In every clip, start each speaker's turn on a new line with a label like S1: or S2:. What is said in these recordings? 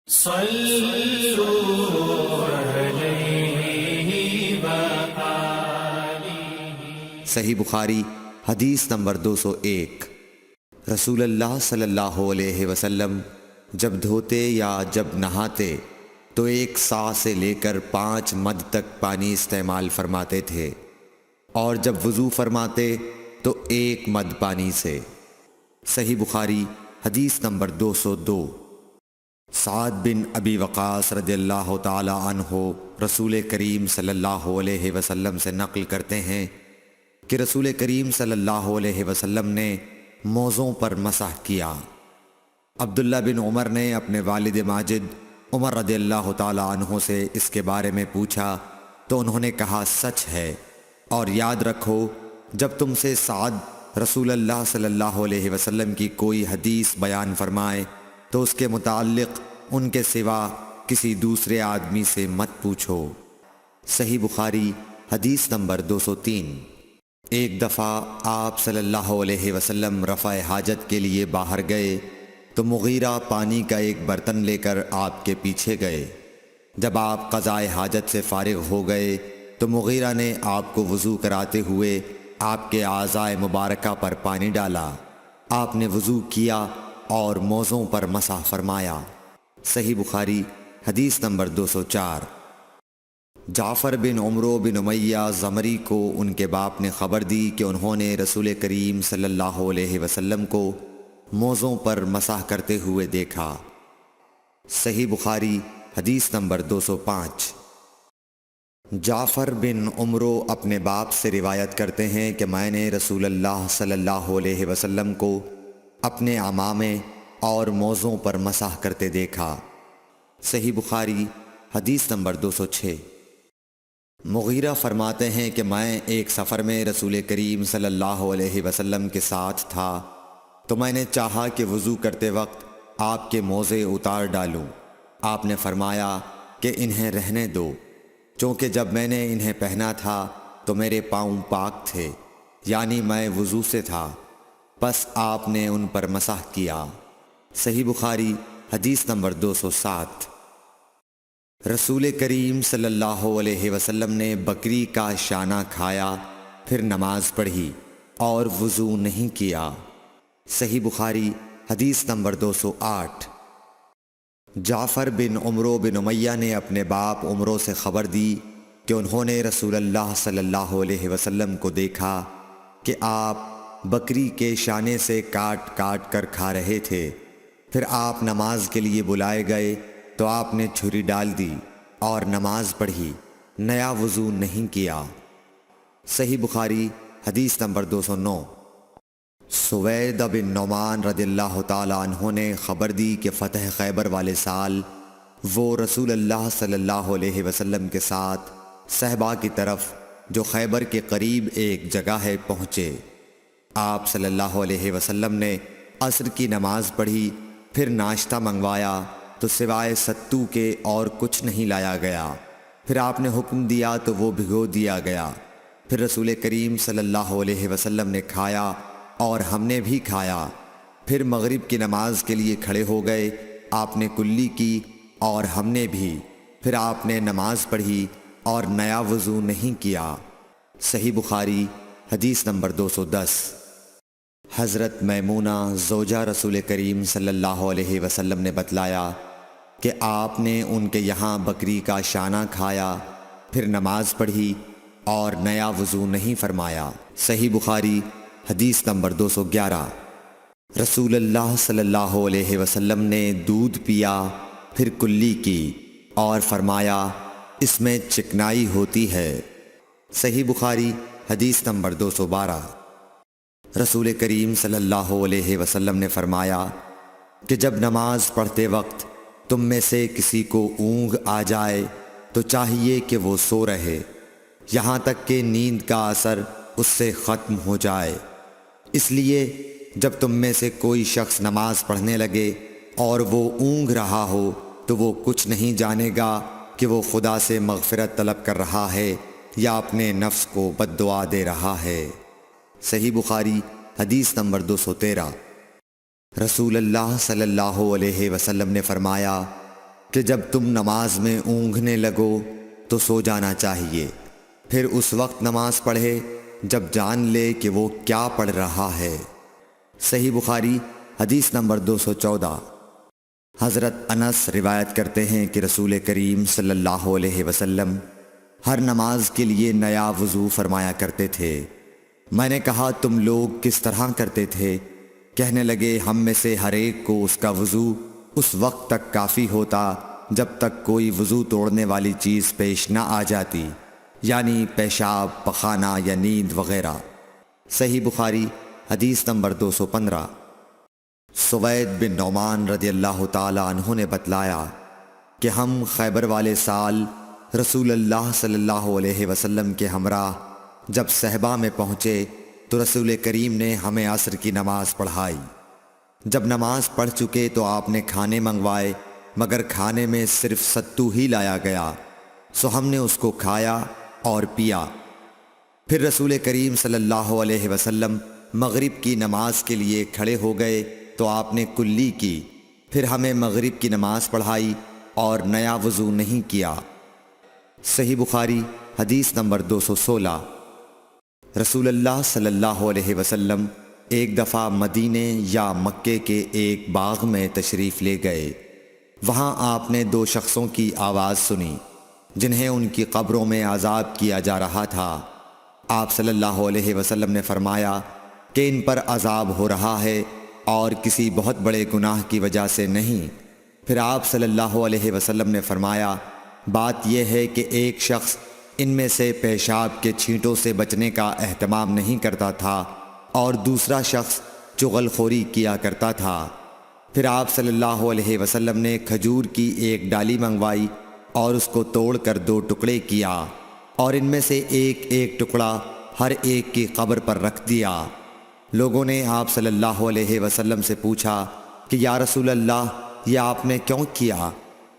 S1: صلوا علیہ
S2: صحیح بخاری حدیث نمبر 201۔ رسول اللہ صلی اللہ علیہ وسلم جب دھوتے یا جب نہاتے تو 1 سا سے لے کر 5 مد تک پانی استعمال فرماتے تھے، اور جب وضو فرماتے تو 1 مد پانی سے۔ صحیح بخاری حدیث نمبر 202۔ سعد بن ابی وقاص رضی اللہ تعالی عنہ رسول کریم صلی اللہ علیہ وسلم سے نقل کرتے ہیں کہ رسول کریم صلی اللہ علیہ وسلم نے موزوں پر مسح کیا۔ عبداللہ بن عمر نے اپنے والد ماجد عمر رضی اللہ تعالی عنہ سے اس کے بارے میں پوچھا تو انہوں نے کہا سچ ہے، اور یاد رکھو جب تم سے سعد رسول اللہ صلی اللہ علیہ وسلم کی کوئی حدیث بیان فرمائے تو اس کے متعلق ان کے سوا کسی دوسرے آدمی سے مت پوچھو۔ صحیح بخاری حدیث نمبر 203۔ ایک دفعہ آپ صلی اللہ علیہ وسلم رفع حاجت کے لیے باہر گئے تو مغیرہ پانی کا ایک برتن لے کر آپ کے پیچھے گئے۔ جب آپ قضاء حاجت سے فارغ ہو گئے تو مغیرہ نے آپ کو وضو کراتے ہوئے آپ کے اعضائے مبارکہ پر پانی ڈالا۔ آپ نے وضو کیا اور موزوں پر مسح فرمایا۔ صحیح بخاری حدیث نمبر 204۔ جعفر بن عمرو بن امیہ زمری کو ان کے باپ نے خبر دی کہ انہوں نے رسول کریم صلی اللہ علیہ وسلم کو موزوں پر مسح کرتے ہوئے دیکھا۔ صحیح بخاری حدیث نمبر 205۔ جعفر بن عمرو اپنے باپ سے روایت کرتے ہیں کہ میں نے رسول اللہ صلی اللہ علیہ وسلم کو اپنے عمامے اور موزوں پر مسح کرتے دیکھا۔ صحیح بخاری حدیث نمبر 206۔ مغیرہ فرماتے ہیں کہ میں ایک سفر میں رسول کریم صلی اللہ علیہ وسلم کے ساتھ تھا تو میں نے چاہا کہ وضو کرتے وقت آپ کے موزے اتار ڈالوں۔ آپ نے فرمایا کہ انہیں رہنے دو، چونکہ جب میں نے انہیں پہنا تھا تو میرے پاؤں پاک تھے، یعنی میں وضو سے تھا، پس آپ نے ان پر مسح کیا۔ صحیح بخاری حدیث نمبر 207۔ رسول کریم صلی اللہ علیہ وسلم نے بکری کا شانہ کھایا، پھر نماز پڑھی اور وضو نہیں کیا۔ صحیح بخاری حدیث نمبر 208۔ جعفر بن عمرو بن امیہ نے اپنے باپ عمرو سے خبر دی کہ انہوں نے رسول اللہ صلی اللہ علیہ وسلم کو دیکھا کہ آپ بکری کے شانے سے کاٹ کاٹ کر کھا رہے تھے۔ پھر آپ نماز کے لیے بلائے گئے تو آپ نے چھری ڈال دی اور نماز پڑھی، نیا وضو نہیں کیا۔ صحیح بخاری حدیث نمبر 209۔ سوید بن نعمان رضی اللہ تعالی عنہ نے خبر دی کہ فتح خیبر والے سال وہ رسول اللہ صلی اللہ علیہ وسلم کے ساتھ صحبا کی طرف جو خیبر کے قریب ایک جگہ ہے پہنچے۔ آپ صلی اللہ علیہ وسلم نے عصر کی نماز پڑھی، پھر ناشتہ منگوایا تو سوائے ستو کے اور کچھ نہیں لایا گیا۔ پھر آپ نے حکم دیا تو وہ بھگو دیا گیا۔ پھر رسول کریم صلی اللہ علیہ وسلم نے کھایا اور ہم نے بھی کھایا۔ پھر مغرب کی نماز کے لیے کھڑے ہو گئے، آپ نے کلی کی اور ہم نے بھی۔ پھر آپ نے نماز پڑھی اور نیا وضو نہیں کیا۔ صحیح بخاری حدیث نمبر 210۔ حضرت میمونہ زوجہ رسول کریم صلی اللہ علیہ وسلم نے بتلایا کہ آپ نے ان کے یہاں بکری کا شانہ کھایا، پھر نماز پڑھی اور نیا وضو نہیں فرمایا۔ صحیح بخاری حدیث نمبر 211۔ رسول اللہ صلی اللہ علیہ وسلم نے دودھ پیا، پھر کلی کی اور فرمایا اس میں چکنائی ہوتی ہے۔ صحیح بخاری حدیث نمبر 212۔ رسول کریم صلی اللہ علیہ وسلم نے فرمایا کہ جب نماز پڑھتے وقت تم میں سے کسی کو اونگ آ جائے تو چاہیے کہ وہ سو رہے یہاں تک کہ نیند کا اثر اس سے ختم ہو جائے۔ اس لیے جب تم میں سے کوئی شخص نماز پڑھنے لگے اور وہ اونگ رہا ہو تو وہ کچھ نہیں جانے گا کہ وہ خدا سے مغفرت طلب کر رہا ہے یا اپنے نفس کو بد دعا دے رہا ہے۔ صحیح بخاری حدیث نمبر 213۔ رسول اللہ صلی اللہ علیہ وسلم نے فرمایا کہ جب تم نماز میں اونگھنے لگو تو سو جانا چاہیے، پھر اس وقت نماز پڑھے جب جان لے کہ وہ کیا پڑھ رہا ہے۔ صحیح بخاری حدیث نمبر 214۔ حضرت انس روایت کرتے ہیں کہ رسول کریم صلی اللہ علیہ وسلم ہر نماز کے لیے نیا وضو فرمایا کرتے تھے۔ میں نے کہا تم لوگ کس طرح کرتے تھے؟ کہنے لگے ہم میں سے ہر ایک کو اس کا وضو اس وقت تک کافی ہوتا جب تک کوئی وضو توڑنے والی چیز پیش نہ آ جاتی، یعنی پیشاب، پخانہ یا نیند وغیرہ۔ صحیح بخاری حدیث نمبر 215۔ سوید بن نعمان رضی اللہ تعالی عنہ نے بتلایا کہ ہم خیبر والے سال رسول اللہ صلی اللہ علیہ وسلم کے ہمراہ جب صحبہ میں پہنچے تو رسول کریم نے ہمیں عصر کی نماز پڑھائی۔ جب نماز پڑھ چکے تو آپ نے کھانے منگوائے، مگر کھانے میں صرف ستو ہی لایا گیا، سو ہم نے اس کو کھایا اور پیا۔ پھر رسول کریم صلی اللہ علیہ وسلم مغرب کی نماز کے لیے کھڑے ہو گئے تو آپ نے کلی کی، پھر ہمیں مغرب کی نماز پڑھائی اور نیا وضو نہیں کیا۔ صحیح بخاری حدیث نمبر 216۔ رسول اللہ صلی اللہ علیہ وسلم ایک دفعہ مدینے یا مکے کے ایک باغ میں تشریف لے گئے۔ وہاں آپ نے دو شخصوں کی آواز سنی جنہیں ان کی قبروں میں عذاب کیا جا رہا تھا۔ آپ صلی اللہ علیہ وسلم نے فرمایا کہ ان پر عذاب ہو رہا ہے اور کسی بہت بڑے گناہ کی وجہ سے نہیں۔ پھر آپ صلی اللہ علیہ وسلم نے فرمایا بات یہ ہے کہ ایک شخص ان میں سے پیشاب کے چھینٹوں سے بچنے کا اہتمام نہیں کرتا تھا اور دوسرا شخص چغل خوری کیا کرتا تھا۔ پھر آپ صلی اللہ علیہ وسلم نے کھجور کی ایک ڈالی منگوائی اور اس کو توڑ کر دو ٹکڑے کیا اور ان میں سے ایک ایک ٹکڑا ہر ایک کی قبر پر رکھ دیا۔ لوگوں نے آپ صلی اللہ علیہ وسلم سے پوچھا کہ یا رسول اللہ یہ آپ نے کیوں کیا؟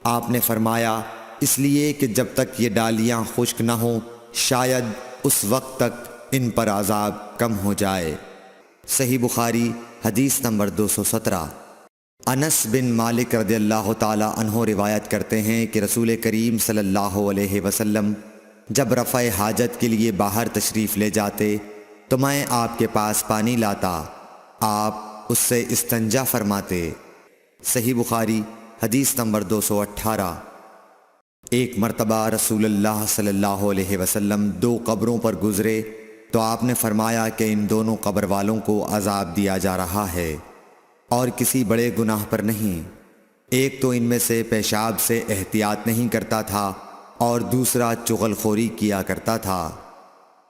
S2: آپ نے فرمایا اس لیے کہ جب تک یہ ڈالیاں خشک نہ ہوں شاید اس وقت تک ان پر عذاب کم ہو جائے۔ صحیح بخاری حدیث نمبر 217۔ انس بن مالک رضی اللہ تعالی عنہ روایت کرتے ہیں کہ رسول کریم صلی اللہ علیہ وسلم جب رفع حاجت کے لیے باہر تشریف لے جاتے تو میں آپ کے پاس پانی لاتا، آپ اس سے استنجا فرماتے۔ صحیح بخاری حدیث نمبر 218۔ ایک مرتبہ رسول اللہ صلی اللہ علیہ وسلم دو قبروں پر گزرے تو آپ نے فرمایا کہ ان دونوں قبر والوں کو عذاب دیا جا رہا ہے اور کسی بڑے گناہ پر نہیں۔ ایک تو ان میں سے پیشاب سے احتیاط نہیں کرتا تھا اور دوسرا چغل خوری کیا کرتا تھا۔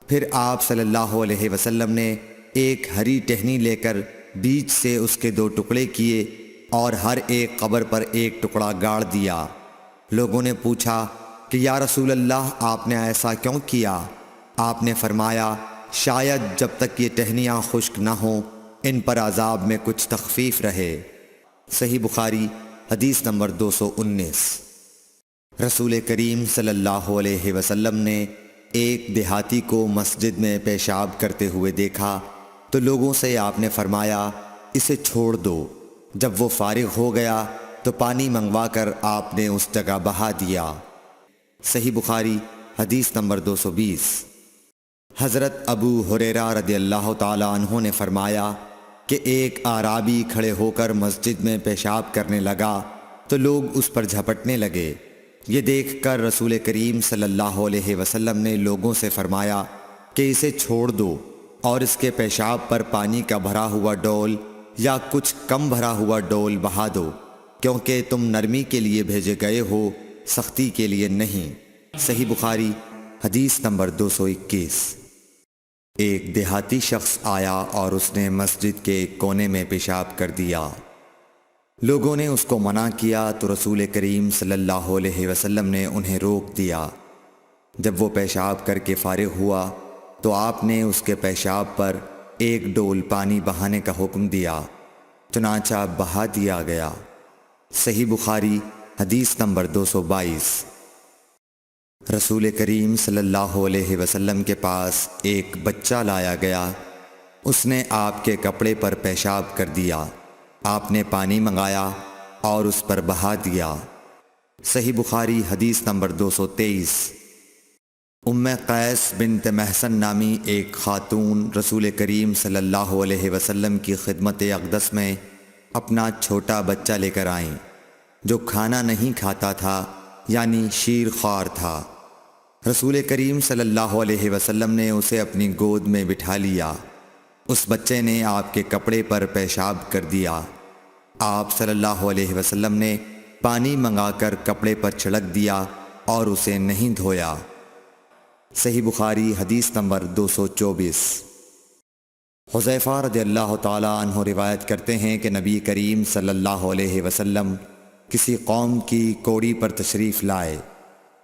S2: پھر آپ صلی اللہ علیہ وسلم نے ایک ہری ٹہنی لے کر بیچ سے اس کے دو ٹکڑے کیے اور ہر ایک قبر پر ایک ٹکڑا گاڑ دیا۔ لوگوں نے پوچھا کہ یا رسول اللہ آپ نے ایسا کیوں کیا؟ آپ نے فرمایا شاید جب تک یہ ٹہنیاں خشک نہ ہوں ان پر عذاب میں کچھ تخفیف رہے۔ صحیح بخاری حدیث نمبر 219۔ رسول کریم صلی اللہ علیہ وسلم نے ایک دیہاتی کو مسجد میں پیشاب کرتے ہوئے دیکھا تو لوگوں سے آپ نے فرمایا اسے چھوڑ دو۔ جب وہ فارغ ہو گیا تو پانی منگوا کر آپ نے اس جگہ بہا دیا۔ صحیح بخاری حدیث نمبر 220۔ حضرت ابو ہریرہ رضی اللہ تعالی عنہ نے فرمایا کہ ایک اعرابی کھڑے ہو کر مسجد میں پیشاب کرنے لگا تو لوگ اس پر جھپٹنے لگے۔ یہ دیکھ کر رسول کریم صلی اللہ علیہ وسلم نے لوگوں سے فرمایا کہ اسے چھوڑ دو اور اس کے پیشاب پر پانی کا بھرا ہوا ڈول یا کچھ کم بھرا ہوا ڈول بہا دو، کیونکہ تم نرمی کے لیے بھیجے گئے ہو، سختی کے لیے نہیں۔ صحیح بخاری حدیث نمبر 221۔ ایک دیہاتی شخص آیا اور اس نے مسجد کے ایک کونے میں پیشاب کر دیا۔ لوگوں نے اس کو منع کیا تو رسول کریم صلی اللہ علیہ وسلم نے انہیں روک دیا۔ جب وہ پیشاب کر کے فارغ ہوا تو آپ نے اس کے پیشاب پر ایک ڈول پانی بہانے کا حکم دیا، چنانچہ بہا دیا گیا۔ صحیح بخاری حدیث نمبر 222۔ رسول کریم صلی اللہ علیہ وسلم کے پاس ایک بچہ لایا گیا، اس نے آپ کے کپڑے پر پیشاب کر دیا۔ آپ نے پانی منگایا اور اس پر بہا دیا۔ صحیح بخاری حدیث نمبر 223۔ ام قیس بنت محسن نامی ایک خاتون رسول کریم صلی اللہ علیہ وسلم کی خدمت اقدس میں اپنا چھوٹا بچہ لے کر آئیں جو کھانا نہیں کھاتا تھا، یعنی شیر خوار تھا۔ رسول کریم صلی اللہ علیہ وسلم نے اسے اپنی گود میں بٹھا لیا۔ اس بچے نے آپ کے کپڑے پر پیشاب کر دیا۔ آپ صلی اللہ علیہ وسلم نے پانی منگا کر کپڑے پر چھڑک دیا اور اسے نہیں دھویا۔ صحیح بخاری حدیث نمبر 224۔ حذیفہ رضی اللہ تعالیٰ عنہ روایت کرتے ہیں کہ نبی کریم صلی اللہ علیہ وسلم کسی قوم کی کوڑی پر تشریف لائے،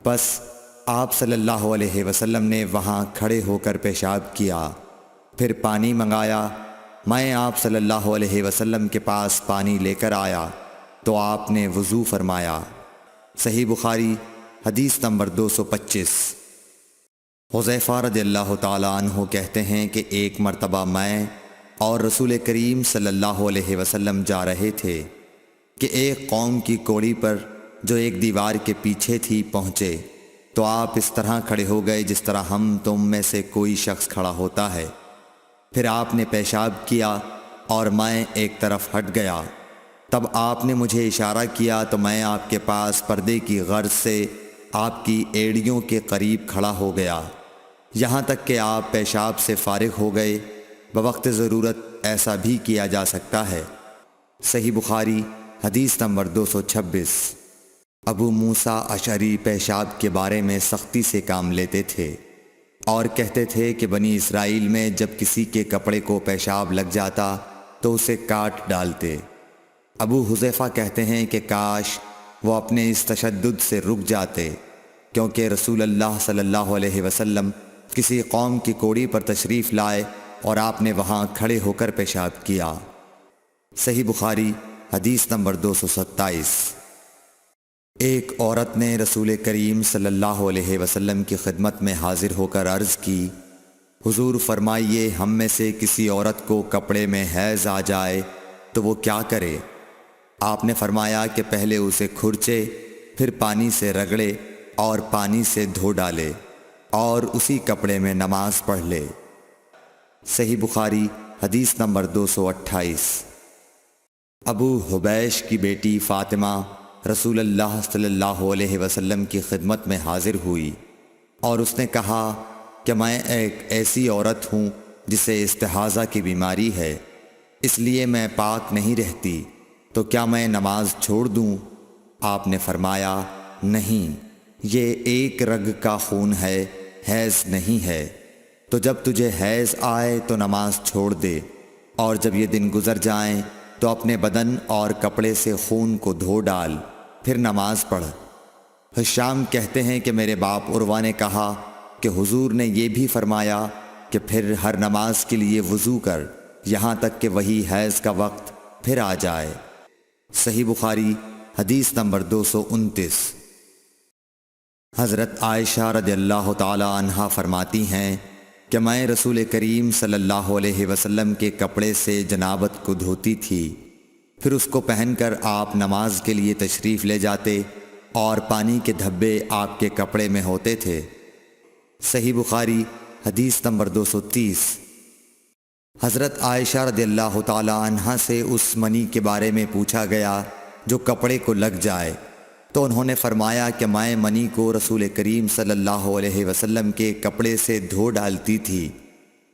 S2: بس آپ صلی اللہ علیہ وسلم نے وہاں کھڑے ہو کر پیشاب کیا، پھر پانی منگایا۔ میں آپ صلی اللہ علیہ وسلم کے پاس پانی لے کر آیا تو آپ نے وضو فرمایا۔ صحیح بخاری حدیث نمبر 225۔ حذیفہ رضی اللہ تعالیٰ عنہ کہتے ہیں کہ ایک مرتبہ میں اور رسول کریم صلی اللہ علیہ وسلم جا رہے تھے کہ ایک قوم کی کوڑی پر جو ایک دیوار کے پیچھے تھی پہنچے، تو آپ اس طرح کھڑے ہو گئے جس طرح ہم تم میں سے کوئی شخص کھڑا ہوتا ہے۔ پھر آپ نے پیشاب کیا اور میں ایک طرف ہٹ گیا۔ تب آپ نے مجھے اشارہ کیا تو میں آپ کے پاس پردے کی غرض سے آپ کی ایڑیوں کے قریب کھڑا ہو گیا، یہاں تک کہ آپ پیشاب سے فارغ ہو گئے۔ بوقت ضرورت ایسا بھی کیا جا سکتا ہے۔ صحیح بخاری حدیث نمبر 226۔ ابو موسیٰ اشعری پیشاب کے بارے میں سختی سے کام لیتے تھے اور کہتے تھے کہ بنی اسرائیل میں جب کسی کے کپڑے کو پیشاب لگ جاتا تو اسے کاٹ ڈالتے۔ ابو حذیفہ کہتے ہیں کہ کاش وہ اپنے اس تشدد سے رک جاتے، کیونکہ رسول اللہ صلی اللہ علیہ وسلم کسی قوم کی کوڑی پر تشریف لائے اور آپ نے وہاں کھڑے ہو کر پیشاب کیا۔ صحیح بخاری حدیث نمبر 227۔ ایک عورت نے رسول کریم صلی اللہ علیہ وسلم کی خدمت میں حاضر ہو کر عرض کی، حضور فرمائیے ہم میں سے کسی عورت کو کپڑے میں حیض آ جائے تو وہ کیا کرے؟ آپ نے فرمایا کہ پہلے اسے کھرچے، پھر پانی سے رگڑے اور پانی سے دھو ڈالے اور اسی کپڑے میں نماز پڑھ لے۔ صحیح بخاری حدیث نمبر 228۔ ابو حبیش کی بیٹی فاطمہ رسول اللہ صلی اللہ علیہ وسلم کی خدمت میں حاضر ہوئی اور اس نے کہا کہ میں ایک ایسی عورت ہوں جسے استحاضہ کی بیماری ہے، اس لیے میں پاک نہیں رہتی، تو کیا میں نماز چھوڑ دوں؟ آپ نے فرمایا نہیں، یہ ایک رگ کا خون ہے، حیض نہیں ہے، تو جب تجھے حیض آئے تو نماز چھوڑ دے، اور جب یہ دن گزر جائیں تو اپنے بدن اور کپڑے سے خون کو دھو ڈال، پھر نماز پڑھ۔ ہشام کہتے ہیں کہ میرے باپ عروہ نے کہا کہ حضور نے یہ بھی فرمایا کہ پھر ہر نماز کے لیے وضو کر، یہاں تک کہ وہی حیض کا وقت پھر آ جائے۔ صحیح بخاری حدیث نمبر 229۔ حضرت عائشہ رضی اللہ تعالی عنہا فرماتی ہیں کہ میں رسول کریم صلی اللہ علیہ وسلم کے کپڑے سے جنابت کو دھوتی تھی، پھر اس کو پہن کر آپ نماز کے لیے تشریف لے جاتے اور پانی کے دھبے آپ کے کپڑے میں ہوتے تھے۔ صحیح بخاری حدیث نمبر 230۔ حضرت عائشہ رضی اللہ تعالی عنہا سے اس منی کے بارے میں پوچھا گیا جو کپڑے کو لگ جائے، تو انہوں نے فرمایا کہ میں منی کو رسول کریم صلی اللہ علیہ وسلم کے کپڑے سے دھو ڈالتی تھی،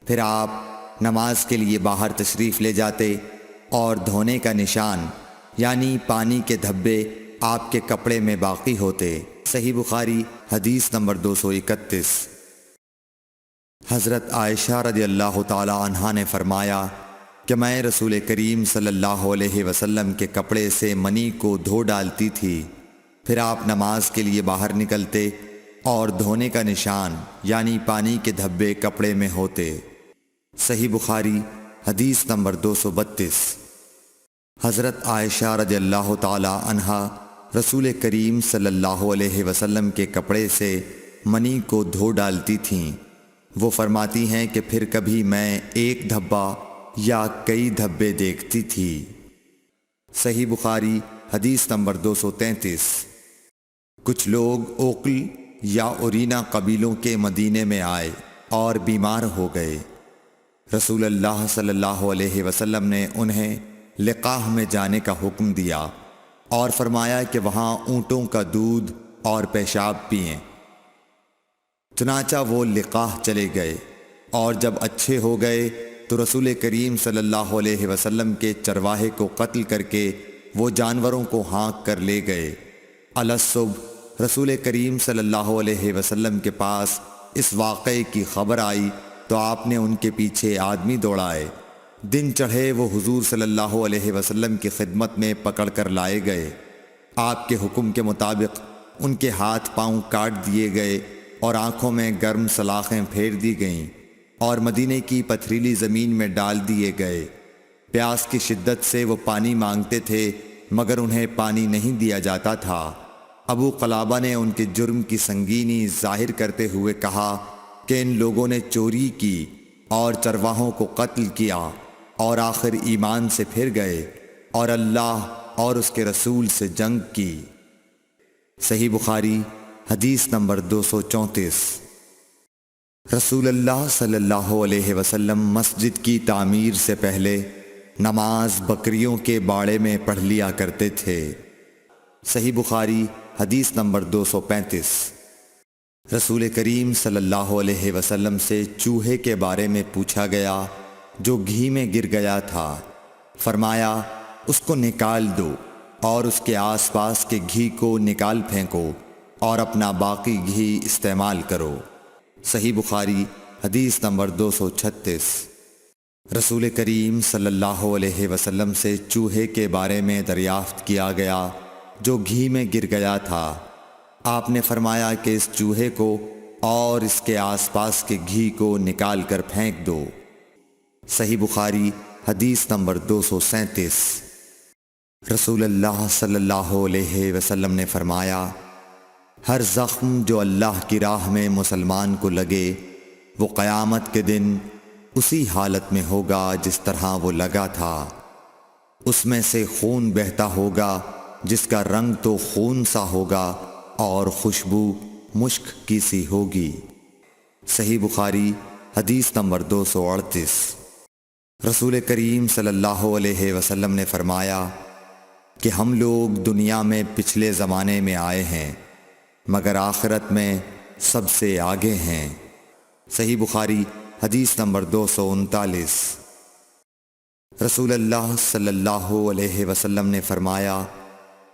S2: پھر آپ نماز کے لیے باہر تشریف لے جاتے اور دھونے کا نشان یعنی پانی کے دھبے آپ کے کپڑے میں باقی ہوتے۔ صحیح بخاری حدیث نمبر 231۔ حضرت عائشہ رضی اللہ تعالی عنہا نے فرمایا کہ میں رسول کریم صلی اللہ علیہ وسلم کے کپڑے سے منی کو دھو ڈالتی تھی، پھر آپ نماز کے لیے باہر نکلتے اور دھونے کا نشان یعنی پانی کے دھبے کپڑے میں ہوتے۔ صحیح بخاری حدیث نمبر 232۔ حضرت عائشہ رضی اللہ تعالی عنہا رسول کریم صلی اللہ علیہ وسلم کے کپڑے سے منی کو دھو ڈالتی تھیں۔ وہ فرماتی ہیں کہ پھر کبھی میں ایک دھبا یا کئی دھبے دیکھتی تھی۔ صحیح بخاری حدیث نمبر 233۔ کچھ لوگ اوقل یا اورینا قبیلوں کے مدینے میں آئے اور بیمار ہو گئے۔ رسول اللہ صلی اللہ علیہ وسلم نے انہیں لقاح میں جانے کا حکم دیا اور فرمایا کہ وہاں اونٹوں کا دودھ اور پیشاب پئیں۔ چنانچہ وہ لقاح چلے گئے، اور جب اچھے ہو گئے تو رسول کریم صلی اللہ علیہ وسلم کے چرواہے کو قتل کر کے وہ جانوروں کو ہانک کر لے گئے۔ الصبح رسول کریم صلی اللہ علیہ وسلم کے پاس اس واقعے کی خبر آئی تو آپ نے ان کے پیچھے آدمی دوڑائے۔ دن چڑھے وہ حضور صلی اللہ علیہ وسلم کی خدمت میں پکڑ کر لائے گئے۔ آپ کے حکم کے مطابق ان کے ہاتھ پاؤں کاٹ دیے گئے اور آنکھوں میں گرم سلاخیں پھیر دی گئیں اور مدینے کی پتھریلی زمین میں ڈال دیے گئے۔ پیاس کی شدت سے وہ پانی مانگتے تھے مگر انہیں پانی نہیں دیا جاتا تھا۔ ابو قلابہ نے ان کے جرم کی سنگینی ظاہر کرتے ہوئے کہا کہ ان لوگوں نے چوری کی اور چرواہوں کو قتل کیا اور آخر ایمان سے پھر گئے اور اللہ اور اس کے رسول سے جنگ کی۔ صحیح بخاری حدیث نمبر 234۔ رسول اللہ صلی اللہ علیہ وسلم مسجد کی تعمیر سے پہلے نماز بکریوں کے باڑے میں پڑھ لیا کرتے تھے۔ صحیح بخاری حدیث نمبر 235۔ رسول کریم صلی اللہ علیہ وسلم سے چوہے کے بارے میں پوچھا گیا جو گھی میں گر گیا تھا۔ فرمایا اس کو نکال دو اور اس کے آس پاس کے گھی کو نکال پھینکو اور اپنا باقی گھی استعمال کرو۔ صحیح بخاری حدیث نمبر 236۔ رسول کریم صلی اللہ علیہ وسلم سے چوہے کے بارے میں دریافت کیا گیا جو گھی میں گر گیا تھا۔ آپ نے فرمایا کہ اس چوہے کو اور اس کے آس پاس کے گھی کو نکال کر پھینک دو۔ صحیح بخاری حدیث نمبر 237۔ رسول اللہ صلی اللہ علیہ وسلم نے فرمایا ہر زخم جو اللہ کی راہ میں مسلمان کو لگے وہ قیامت کے دن اسی حالت میں ہوگا جس طرح وہ لگا تھا۔ اس میں سے خون بہتا ہوگا جس کا رنگ تو خون سا ہوگا اور خوشبو مشک کی سی ہوگی۔ صحیح بخاری حدیث نمبر 238۔ رسول کریم صلی اللہ علیہ وسلم نے فرمایا کہ ہم لوگ دنیا میں پچھلے زمانے میں آئے ہیں مگر آخرت میں سب سے آگے ہیں۔ صحیح بخاری حدیث نمبر 239۔ رسول اللہ صلی اللہ علیہ وسلم نے فرمایا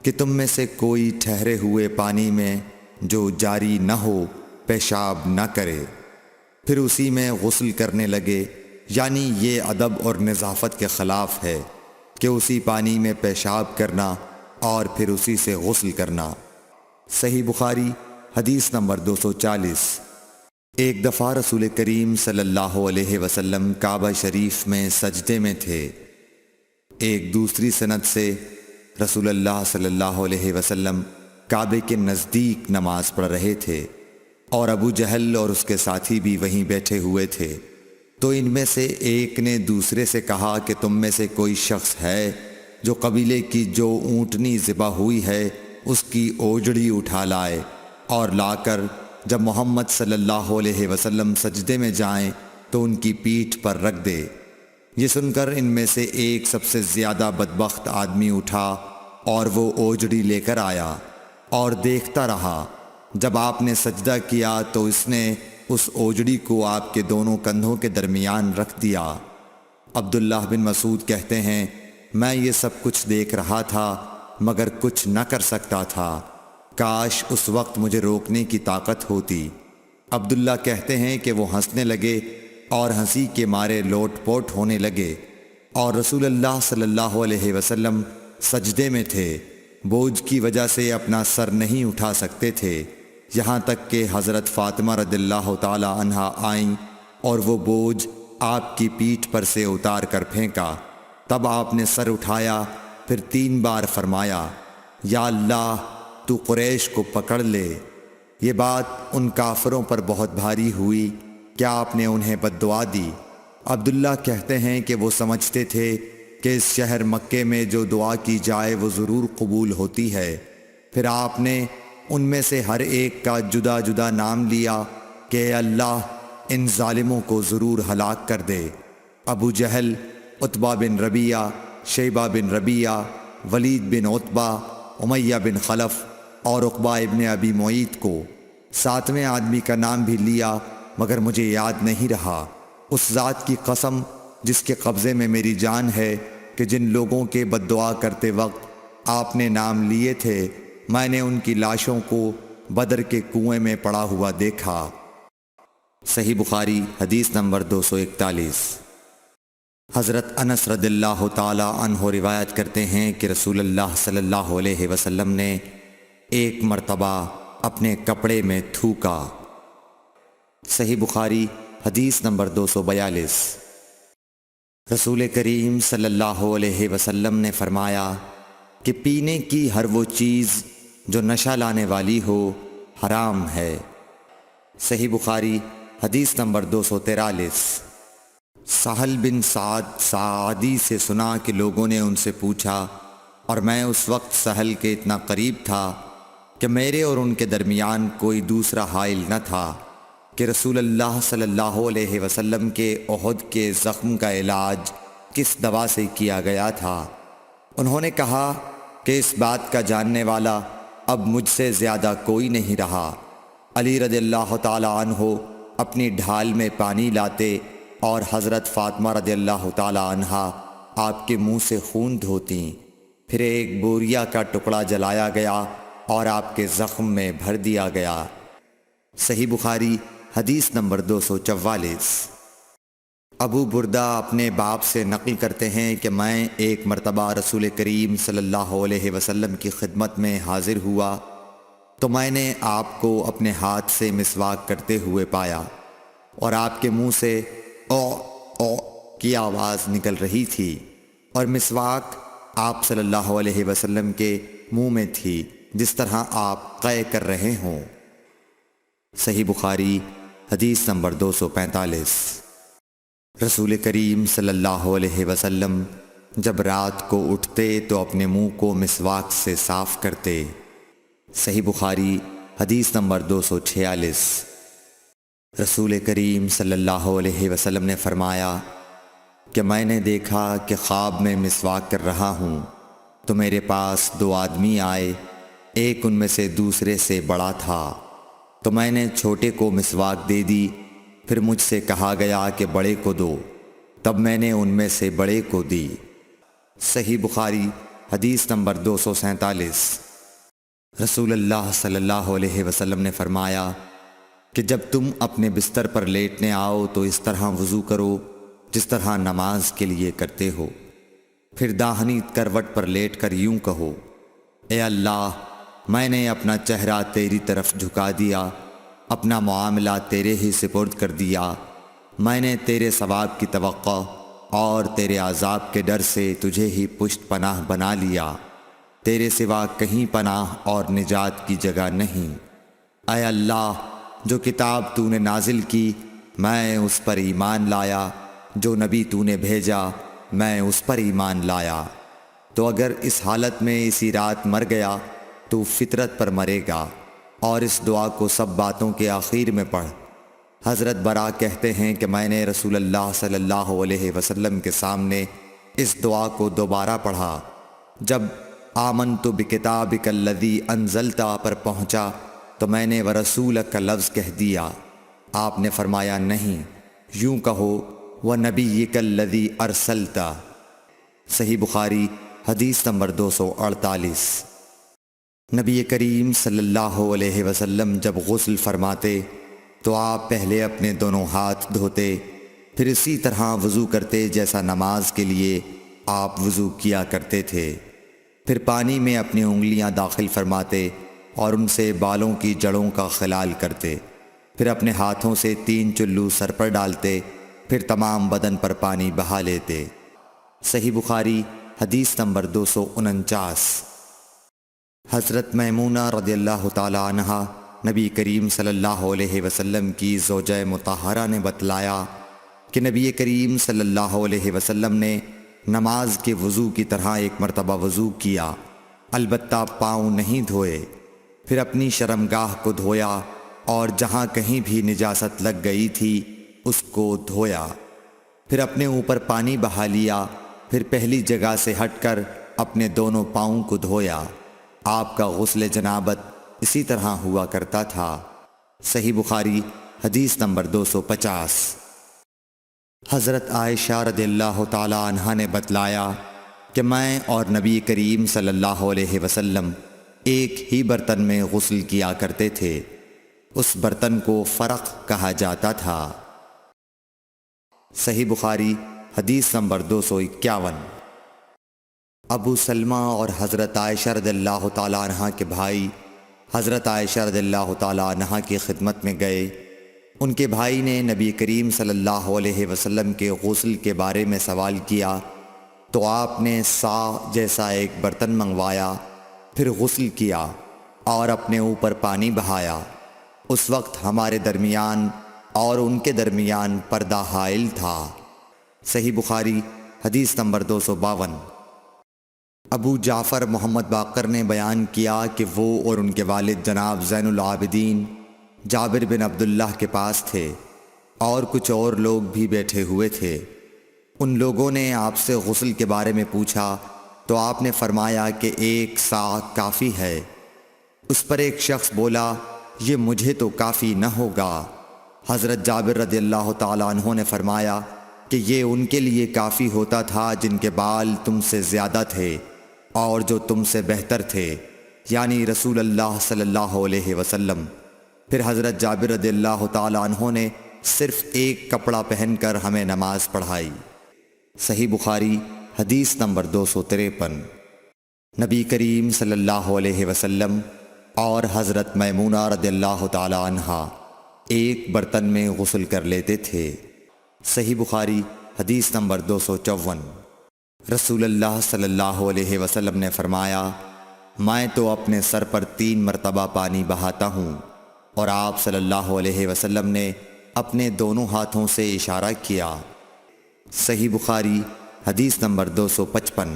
S2: کہ تم میں سے کوئی ٹھہرے ہوئے پانی میں جو جاری نہ ہو پیشاب نہ کرے پھر اسی میں غسل کرنے لگے، یعنی یہ ادب اور نظافت کے خلاف ہے کہ اسی پانی میں پیشاب کرنا اور پھر اسی سے غسل کرنا۔ صحیح بخاری حدیث نمبر 240۔ ایک دفعہ رسول کریم صلی اللہ علیہ وسلم کعبہ شریف میں سجدے میں تھے۔ ایک دوسری سند سے رسول اللہ صلی اللہ علیہ وسلم کعبے کے نزدیک نماز پڑھ رہے تھے اور ابو جہل اور اس کے ساتھی بھی وہیں بیٹھے ہوئے تھے، تو ان میں سے ایک نے دوسرے سے کہا کہ تم میں سے کوئی شخص ہے جو قبیلے کی جو اونٹنی ذبح ہوئی ہے اس کی اوجڑی اٹھا لائے اور لا کر جب محمد صلی اللہ علیہ وسلم سجدے میں جائیں تو ان کی پیٹھ پر رکھ دے۔ یہ سن کر ان میں سے ایک سب سے زیادہ بدبخت آدمی اٹھا اور وہ اوجڑی لے کر آیا اور دیکھتا رہا۔ جب آپ نے سجدہ کیا تو اس نے اس اوجڑی کو آپ کے دونوں کندھوں کے درمیان رکھ دیا۔ عبداللہ بن مسعود کہتے ہیں میں یہ سب کچھ دیکھ رہا تھا مگر کچھ نہ کر سکتا تھا، کاش اس وقت مجھے روکنے کی طاقت ہوتی۔ عبداللہ کہتے ہیں کہ وہ ہنسنے لگے اور ہنسی کے مارے لوٹ پوٹ ہونے لگے اور رسول اللہ صلی اللہ علیہ وسلم سجدے میں تھے، بوجھ کی وجہ سے اپنا سر نہیں اٹھا سکتے تھے، یہاں تک کہ حضرت فاطمہ رضی اللہ تعالی عنہا آئیں اور وہ بوجھ آپ کی پیٹھ پر سے اتار کر پھینکا۔ تب آپ نے سر اٹھایا، پھر 3 بار فرمایا یا اللہ تو قریش کو پکڑ لے۔ یہ بات ان کافروں پر بہت بھاری ہوئی کہ آپ نے انہیں بد دعا دی۔ عبداللہ کہتے ہیں کہ وہ سمجھتے تھے کہ اس شہر مکے میں جو دعا کی جائے وہ ضرور قبول ہوتی ہے۔ پھر آپ نے ان میں سے ہر ایک کا جدا جدا نام لیا کہ اے اللہ ان ظالموں کو ضرور ہلاک کر دے۔ ابو جہل، عتبہ بن ربیعہ، شیبہ بن ربیعہ، ولید بن عتبہ، امیہ بن خلف اور عقبہ ابن ابی معیط کو۔ ساتویں آدمی کا نام بھی لیا مگر مجھے یاد نہیں رہا۔ اس ذات کی قسم جس کے قبضے میں میری جان ہے کہ جن لوگوں کے بد دعا کرتے وقت آپ نے نام لیے تھے میں نے ان کی لاشوں کو بدر کے کنویں میں پڑا ہوا دیکھا۔ صحیح بخاری حدیث نمبر 241۔ حضرت انس رضی اللہ تعالی عنہ روایت کرتے ہیں کہ رسول اللہ صلی اللہ علیہ وسلم نے ایک مرتبہ اپنے کپڑے میں تھوکا۔ صحیح بخاری حدیث نمبر 242۔ رسول کریم صلی اللہ علیہ وسلم نے فرمایا کہ پینے کی ہر وہ چیز جو نشہ لانے والی ہو حرام ہے۔ صحیح بخاری حدیث نمبر 243۔ سہل بن سعد سعدی سے سنا کہ لوگوں نے ان سے پوچھا اور میں اس وقت سہل کے اتنا قریب تھا کہ میرے اور ان کے درمیان کوئی دوسرا حائل نہ تھا کہ رسول اللہ صلی اللہ علیہ وسلم کے احد کے زخم کا علاج کس دوا سے کیا گیا تھا۔ انہوں نے کہا کہ اس بات کا جاننے والا اب مجھ سے زیادہ کوئی نہیں رہا۔ علی رضی اللہ تعالی عنہ اپنی ڈھال میں پانی لاتے اور حضرت فاطمہ رضی اللہ تعالی عنہا آپ کے منہ سے خون دھوتیں، پھر ایک بوریا کا ٹکڑا جلایا گیا اور آپ کے زخم میں بھر دیا گیا۔ صحیح بخاری حدیث نمبر 244۔ ابو بردہ اپنے باپ سے نقل کرتے ہیں کہ میں ایک مرتبہ رسول کریم صلی اللہ علیہ وسلم کی خدمت میں حاضر ہوا تو میں نے آپ کو اپنے ہاتھ سے مسواک کرتے ہوئے پایا اور آپ کے منہ سے او او کی آواز نکل رہی تھی اور مسواک آپ صلی اللہ علیہ وسلم کے منہ میں تھی جس طرح آپ قے کر رہے ہوں۔ صحیح بخاری حدیث نمبر 245۔ رسول کریم صلی اللہ علیہ وسلم جب رات کو اٹھتے تو اپنے منہ کو مسواک سے صاف کرتے۔ صحیح بخاری حدیث نمبر 246۔ رسول کریم صلی اللہ علیہ وسلم نے فرمایا کہ میں نے دیکھا کہ خواب میں مسواک کر رہا ہوں تو میرے پاس دو آدمی آئے، ایک ان میں سے دوسرے سے بڑا تھا تو میں نے چھوٹے کو مسواک دے دی، پھر مجھ سے کہا گیا کہ بڑے کو دو، تب میں نے ان میں سے بڑے کو دی۔ صحیح بخاری حدیث نمبر 247۔ رسول اللہ صلی اللہ علیہ وسلم نے فرمایا کہ جب تم اپنے بستر پر لیٹنے آؤ تو اس طرح وضو کرو جس طرح نماز کے لیے کرتے ہو، پھر داہنی کروٹ پر لیٹ کر یوں کہو، اے اللہ میں نے اپنا چہرہ تیری طرف جھکا دیا، اپنا معاملہ تیرے ہی سپرد کر دیا، میں نے تیرے ثواب کی توقع اور تیرے عذاب کے ڈر سے تجھے ہی پشت پناہ بنا لیا، تیرے سوا کہیں پناہ اور نجات کی جگہ نہیں۔ اے اللہ جو کتاب تو نے نازل کی میں اس پر ایمان لایا، جو نبی تو نے بھیجا میں اس پر ایمان لایا، تو اگر اس حالت میں اسی رات مر گیا تو فطرت پر مرے گا، اور اس دعا کو سب باتوں کے آخر میں پڑھ۔ حضرت برا کہتے ہیں کہ میں نے رسول اللہ صلی اللہ علیہ وسلم کے سامنے اس دعا کو دوبارہ پڑھا، جب آمنت بکتابک الذی انزلت پر پہنچا تو میں نے ورسولک کا لفظ کہہ دیا۔ آپ نے فرمایا نہیں، یوں کہو ونبیک الذی ارسلت۔ صحیح بخاری حدیث نمبر 248۔ نبی کریم صلی اللہ علیہ وسلم جب غسل فرماتے تو آپ پہلے اپنے دونوں ہاتھ دھوتے، پھر اسی طرح وضو کرتے جیسا نماز کے لیے آپ وضو کیا کرتے تھے، پھر پانی میں اپنی انگلیاں داخل فرماتے اور ان سے بالوں کی جڑوں کا خلال کرتے، پھر اپنے ہاتھوں سے 3 چلو سر پر ڈالتے، پھر تمام بدن پر پانی بہا لیتے۔ صحیح بخاری حدیث نمبر 249۔ حضرت میمونہ رضی اللہ تعالی عنہا نبی کریم صلی اللہ علیہ وسلم کی زوجہ مطہرہ نے بتلایا کہ نبی کریم صلی اللہ علیہ وسلم نے نماز کے وضو کی طرح ایک مرتبہ وضو کیا، البتہ پاؤں نہیں دھوئے، پھر اپنی شرمگاہ کو دھویا اور جہاں کہیں بھی نجاست لگ گئی تھی اس کو دھویا، پھر اپنے اوپر پانی بہا لیا، پھر پہلی جگہ سے ہٹ کر اپنے دونوں پاؤں کو دھویا۔ آپ کا غسل جنابت اسی طرح ہوا کرتا تھا۔ صحیح بخاری حدیث نمبر 250۔ حضرت عائشہ رضی اللہ تعالی عنہا نے بتلایا کہ میں اور نبی کریم صلی اللہ علیہ وسلم ایک ہی برتن میں غسل کیا کرتے تھے، اس برتن کو فرق کہا جاتا تھا۔ صحیح بخاری حدیث نمبر 251۔ ابو سلمہ اور حضرت عائشہ رضی اللہ تعالی عنہا کے بھائی حضرت عائشہ رضی اللہ تعالی عنہا کی خدمت میں گئے۔ ان کے بھائی نے نبی کریم صلی اللہ علیہ وسلم کے غسل کے بارے میں سوال کیا تو آپ نے سا جیسا ایک برتن منگوایا، پھر غسل کیا اور اپنے اوپر پانی بہایا۔ اس وقت ہمارے درمیان اور ان کے درمیان پردہ حائل تھا۔ صحیح بخاری حدیث نمبر 252۔ ابو جعفر محمد باقر نے بیان کیا کہ وہ اور ان کے والد جناب زین العابدین جابر بن عبداللہ کے پاس تھے اور کچھ اور لوگ بھی بیٹھے ہوئے تھے۔ ان لوگوں نے آپ سے غسل کے بارے میں پوچھا تو آپ نے فرمایا کہ 1 سا کافی ہے۔ اس پر ایک شخص بولا، یہ مجھے تو کافی نہ ہوگا۔ حضرت جابر رضی اللہ تعالیٰ عنہ نے فرمایا کہ یہ ان کے لیے کافی ہوتا تھا جن کے بال تم سے زیادہ تھے اور جو تم سے بہتر تھے، یعنی رسول اللہ صلی اللہ علیہ وسلم۔ پھر حضرت جابر رضی اللہ تعالیٰ عنہ نے صرف ایک کپڑا پہن کر ہمیں نماز پڑھائی۔ صحیح بخاری حدیث نمبر 253۔ نبی کریم صلی اللہ علیہ وسلم اور حضرت میمونہ رضی اللہ تعالیٰ عنہا ایک برتن میں غسل کر لیتے تھے۔ صحیح بخاری حدیث نمبر 254۔ رسول اللہ صلی اللہ علیہ وسلم نے فرمایا، میں تو اپنے سر پر 3 مرتبہ پانی بہاتا ہوں، اور آپ صلی اللہ علیہ وسلم نے اپنے دونوں ہاتھوں سے اشارہ کیا۔ صحیح بخاری حدیث نمبر 255۔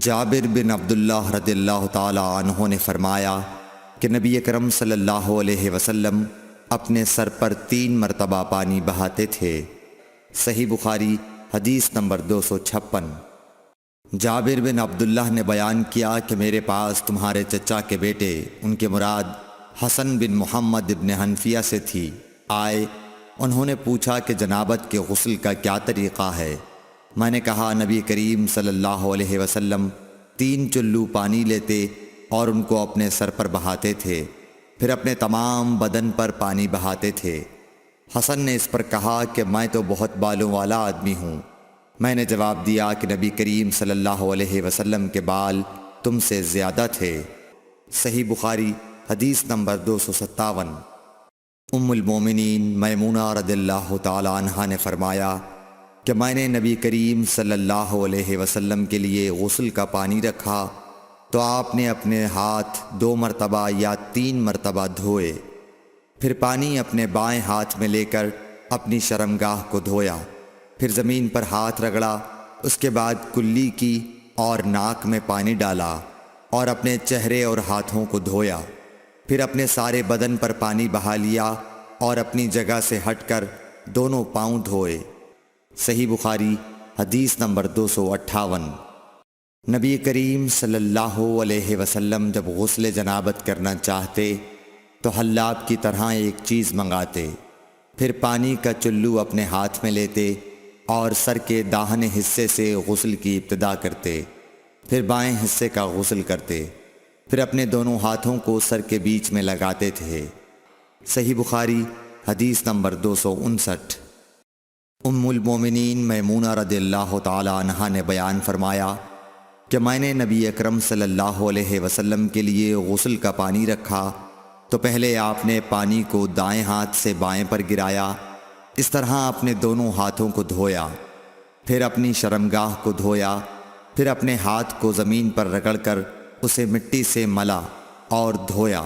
S2: جابر بن عبداللہ رضی اللہ تعالی عنہ نے فرمایا کہ نبی اکرم صلی اللہ علیہ وسلم اپنے سر پر 3 مرتبہ پانی بہاتے تھے۔ صحیح بخاری حدیث نمبر 256۔ جابر بن عبداللہ نے بیان کیا کہ میرے پاس تمہارے چچا کے بیٹے، ان کے مراد حسن بن محمد ابن حنفیہ سے تھی، آئے۔ انہوں نے پوچھا کہ جنابت کے غسل کا کیا طریقہ ہے؟ میں نے کہا، نبی کریم صلی اللہ علیہ وسلم 3 چلو پانی لیتے اور ان کو اپنے سر پر بہاتے تھے، پھر اپنے تمام بدن پر پانی بہاتے تھے۔ حسن نے اس پر کہا کہ میں تو بہت بالوں والا آدمی ہوں۔ میں نے جواب دیا کہ نبی کریم صلی اللہ علیہ وسلم کے بال تم سے زیادہ تھے۔ صحیح بخاری حدیث نمبر 257۔ ام المومنین میمونہ رضی اللہ تعالی عنہا نے فرمایا کہ میں نے نبی کریم صلی اللہ علیہ وسلم کے لیے غسل کا پانی رکھا تو آپ نے اپنے ہاتھ 2 مرتبہ یا 3 مرتبہ دھوئے، پھر پانی اپنے بائیں ہاتھ میں لے کر اپنی شرمگاہ کو دھویا، پھر زمین پر ہاتھ رگڑا، اس کے بعد کلی کی اور ناک میں پانی ڈالا اور اپنے چہرے اور ہاتھوں کو دھویا، پھر اپنے سارے بدن پر پانی بہا لیا اور اپنی جگہ سے ہٹ کر دونوں پاؤں دھوئے۔ صحیح بخاری حدیث نمبر 258۔ نبی کریم صلی اللہ علیہ وسلم جب غسل جنابت کرنا چاہتے تو حلاب کی طرح ایک چیز منگاتے، پھر پانی کا چلو اپنے ہاتھ میں لیتے اور سر کے داہنے حصے سے غسل کی ابتدا کرتے، پھر بائیں حصے کا غسل کرتے، پھر اپنے دونوں ہاتھوں کو سر کے بیچ میں لگاتے تھے۔ صحیح بخاری حدیث نمبر 259۔ ام المومنین میمونہ رضی اللہ تعالی عنہا نے بیان فرمایا کہ میں نے نبی اکرم صلی اللہ علیہ وسلم کے لیے غسل کا پانی رکھا تو پہلے آپ نے پانی کو دائیں ہاتھ سے بائیں پر گرایا، اس طرح اپنے دونوں ہاتھوں کو دھویا، پھر اپنی شرمگاہ کو دھویا، پھر اپنے ہاتھ کو زمین پر رگڑ کر اسے مٹی سے ملا اور دھویا،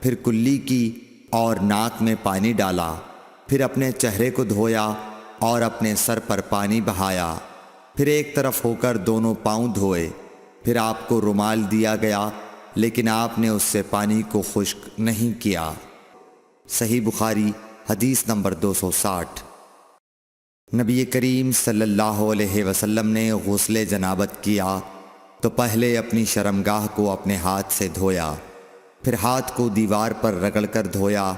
S2: پھر کلی کی اور ناک میں پانی ڈالا، پھر اپنے چہرے کو دھویا اور اپنے سر پر پانی بہایا، پھر ایک طرف ہو کر دونوں پاؤں دھوئے، پھر آپ کو رومال دیا گیا لیکن آپ نے اس سے پانی کو خشک نہیں کیا۔ صحیح بخاری حدیث نمبر 260۔ نبی کریم صلی اللہ علیہ وسلم نے غسل جنابت کیا تو پہلے اپنی شرمگاہ کو اپنے ہاتھ سے دھویا، پھر ہاتھ کو دیوار پر رگڑ کر دھویا،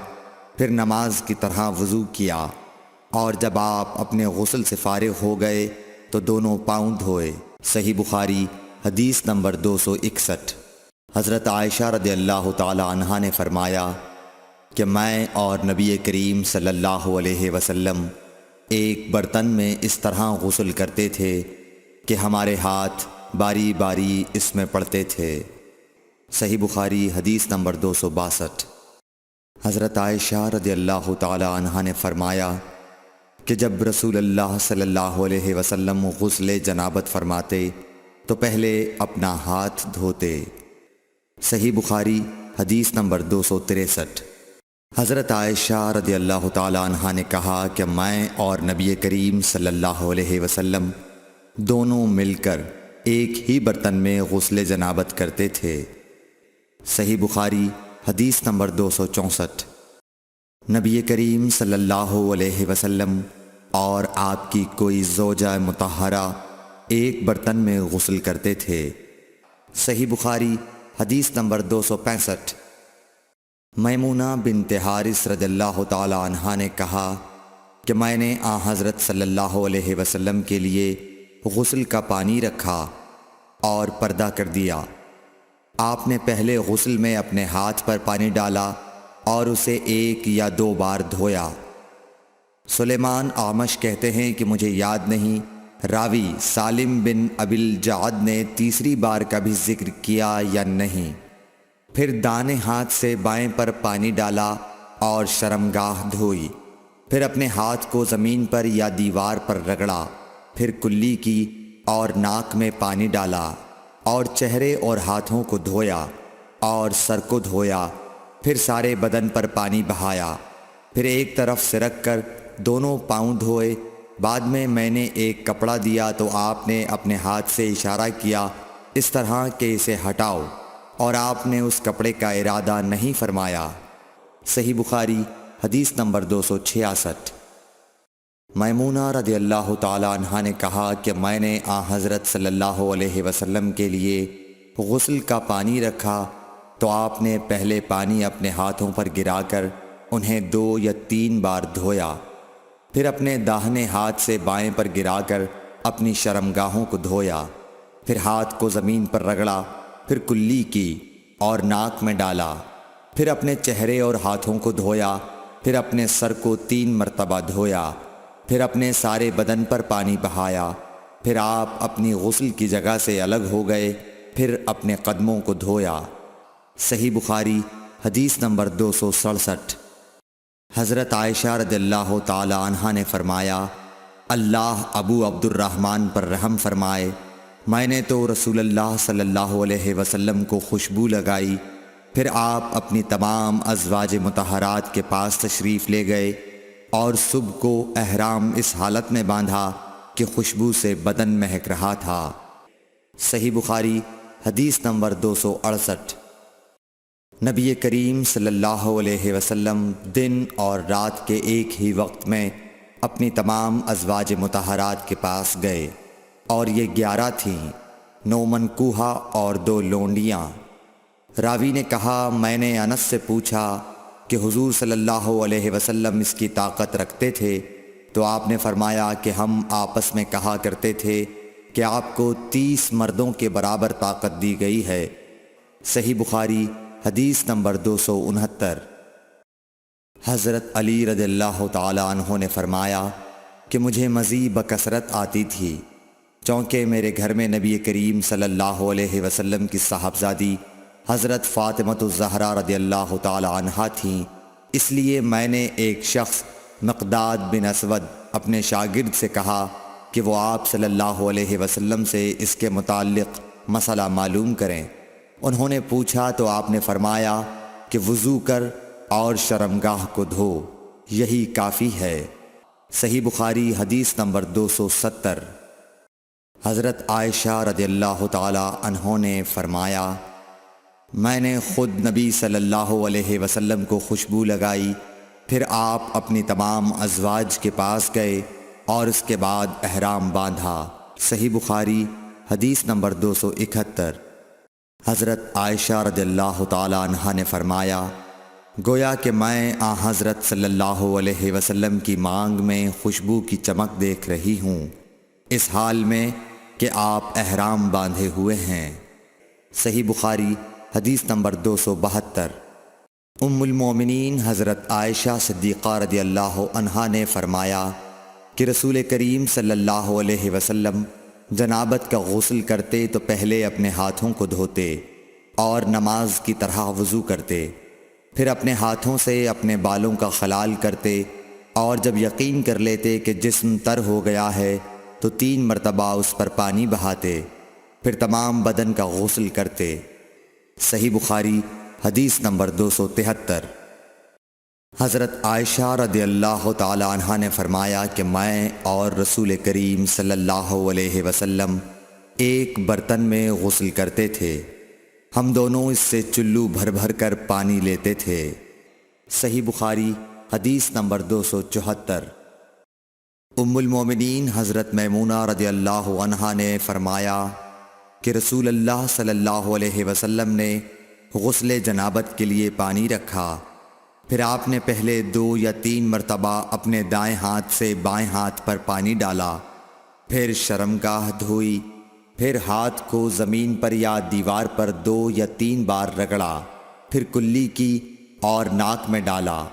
S2: پھر نماز کی طرح وضو کیا، اور جب آپ اپنے غسل سے فارغ ہو گئے تو دونوں پاؤں دھوئے۔ صحیح بخاری حدیث نمبر 261۔ حضرت عائشہ رضی اللہ تعالی عنہا نے فرمایا کہ میں اور نبی کریم صلی اللہ علیہ وسلم ایک برتن میں اس طرح غسل کرتے تھے کہ ہمارے ہاتھ باری باری اس میں پڑتے تھے۔ صحیح بخاری حدیث نمبر 262۔ حضرت عائشہ رضی اللہ تعالی عنہا نے فرمایا کہ جب رسول اللہ صلی اللہ علیہ وسلم غسل جنابت فرماتے تو پہلے اپنا ہاتھ دھوتے۔ صحیح بخاری حدیث نمبر 263۔ حضرت عائشہ رضی اللہ تعالی عنہا نے کہا کہ میں اور نبی کریم صلی اللہ علیہ وسلم دونوں مل کر ایک ہی برتن میں غسل جنابت کرتے تھے۔ صحیح بخاری حدیث نمبر 264۔ نبی کریم صلی اللہ علیہ وسلم اور آپ کی کوئی زوجہ مطہرہ ایک برتن میں غسل کرتے تھے۔ صحیح بخاری حدیث نمبر 265۔ میمونہ بنت حارث رضی اللہ تعالی عنہا نے کہا کہ میں نے حضرت صلی اللہ علیہ وسلم کے لیے غسل کا پانی رکھا اور پردہ کر دیا۔ آپ نے پہلے غسل میں اپنے ہاتھ پر پانی ڈالا اور اسے 1 یا 2 بار دھویا۔ سلیمان اعمش کہتے ہیں کہ مجھے یاد نہیں راوی سالم بن ابی الجعد نے تیسری بار کا بھی ذکر کیا یا نہیں۔ پھر دائیں ہاتھ سے بائیں پر پانی ڈالا اور شرمگاہ دھوئی، پھر اپنے ہاتھ کو زمین پر یا دیوار پر رگڑا، پھر کلی کی اور ناک میں پانی ڈالا اور چہرے اور ہاتھوں کو دھویا اور سر کو دھویا، پھر سارے بدن پر پانی بہایا، پھر ایک طرف سے رکھ کر دونوں پاؤں دھوئے۔ بعد میں نے ایک کپڑا دیا تو آپ نے اپنے ہاتھ سے اشارہ کیا اس طرح کہ اسے ہٹاؤ، اور آپ نے اس کپڑے کا ارادہ نہیں فرمایا۔ صحیح بخاری حدیث نمبر 266۔ میمونہ رضی اللہ تعالی عنہا نے کہا کہ میں نے حضرت صلی اللہ علیہ وسلم کے لیے غسل کا پانی رکھا تو آپ نے پہلے پانی اپنے ہاتھوں پر گرا کر انہیں 2 یا 3 بار دھویا، پھر اپنے داہنے ہاتھ سے بائیں پر گرا کر اپنی شرمگاہوں کو دھویا، پھر ہاتھ کو زمین پر رگڑا، پھر کلی کی اور ناک میں ڈالا، پھر اپنے چہرے اور ہاتھوں کو دھویا، پھر اپنے سر کو 3 مرتبہ دھویا، پھر اپنے سارے بدن پر پانی بہایا، پھر آپ اپنی غسل کی جگہ سے الگ ہو گئے، پھر اپنے قدموں کو دھویا۔ صحیح بخاری حدیث نمبر 267۔ حضرت عائشہ رضی اللہ تعالی عنہا نے فرمایا اللہ ابو عبد الرحمن پر رحم فرمائے، میں نے تو رسول اللہ صلی اللہ علیہ وسلم کو خوشبو لگائی، پھر آپ اپنی تمام ازواج مطہرات کے پاس تشریف لے گئے اور صبح کو احرام اس حالت میں باندھا کہ خوشبو سے بدن مہک رہا تھا۔ صحیح بخاری حدیث نمبر 268۔ نبی کریم صلی اللہ علیہ وسلم دن اور رات کے ایک ہی وقت میں اپنی تمام ازواج مطہرات کے پاس گئے، اور یہ 11 تھیں، 9 منکوحہ اور 2 لونڈیاں۔ راوی نے کہا میں نے انس سے پوچھا کہ حضور صلی اللہ علیہ وسلم اس کی طاقت رکھتے تھے؟ تو آپ نے فرمایا کہ ہم آپس میں کہا کرتے تھے کہ آپ کو 30 مردوں کے برابر طاقت دی گئی ہے۔ صحیح بخاری حدیث نمبر 269۔ حضرت علی رضی اللہ تعالی عنہ نے فرمایا کہ مجھے مزید بکثرت آتی تھی، چونکہ میرے گھر میں نبی کریم صلی اللہ علیہ وسلم کی صاحبزادی حضرت فاطمۃ الزہرا رضی اللہ تعالی عنہا تھیں، اس لیے میں نے ایک شخص مقداد بن اسود اپنے شاگرد سے کہا کہ وہ آپ صلی اللہ علیہ وسلم سے اس کے متعلق مسئلہ معلوم کریں۔ انہوں نے پوچھا تو آپ نے فرمایا کہ وضو کر اور شرمگاہ کو دھو، یہی کافی ہے۔ صحیح بخاری حدیث نمبر 270۔ حضرت عائشہ رضی اللہ تعالی عنہ نے فرمایا میں نے خود نبی صلی اللہ علیہ وسلم کو خوشبو لگائی، پھر آپ اپنی تمام ازواج کے پاس گئے اور اس کے بعد احرام باندھا۔ صحیح بخاری حدیث نمبر 271۔ حضرت عائشہ رضی اللہ تعالی عنہا نے فرمایا، گویا کہ میں حضرت صلی اللہ علیہ وسلم کی مانگ میں خوشبو کی چمک دیکھ رہی ہوں، اس حال میں کہ آپ احرام باندھے ہوئے ہیں۔ صحیح بخاری حدیث نمبر 272۔ ام المومنین حضرت عائشہ صدیقہ رضی اللہ عنہا نے فرمایا کہ رسول کریم صلی اللہ علیہ وسلم جنابت کا غسل کرتے تو پہلے اپنے ہاتھوں کو دھوتے اور نماز کی طرح وضو کرتے، پھر اپنے ہاتھوں سے اپنے بالوں کا خلال کرتے، اور جب یقین کر لیتے کہ جسم تر ہو گیا ہے تو 3 مرتبہ اس پر پانی بہاتے، پھر تمام بدن کا غسل کرتے۔ صحیح بخاری حدیث نمبر 273۔ حضرت عائشہ رضی اللہ تعالی عنہا نے فرمایا کہ میں اور رسول کریم صلی اللہ علیہ وسلم ایک برتن میں غسل کرتے تھے، ہم دونوں اس سے چلو بھر بھر کر پانی لیتے تھے۔ صحیح بخاری حدیث نمبر 274۔ ام المومنین حضرت میمونہ رضی اللہ عنہا نے فرمایا کہ رسول اللہ صلی اللہ علیہ وسلم نے غسل جنابت کے لیے پانی رکھا، پھر آپ نے پہلے 2 یا 3 مرتبہ اپنے دائیں ہاتھ سے بائیں ہاتھ پر پانی ڈالا، پھر شرمگاہ دھوئی، پھر ہاتھ کو زمین پر یا دیوار پر 2 یا 3 بار رگڑا، پھر کلی کی اور ناک میں ڈالا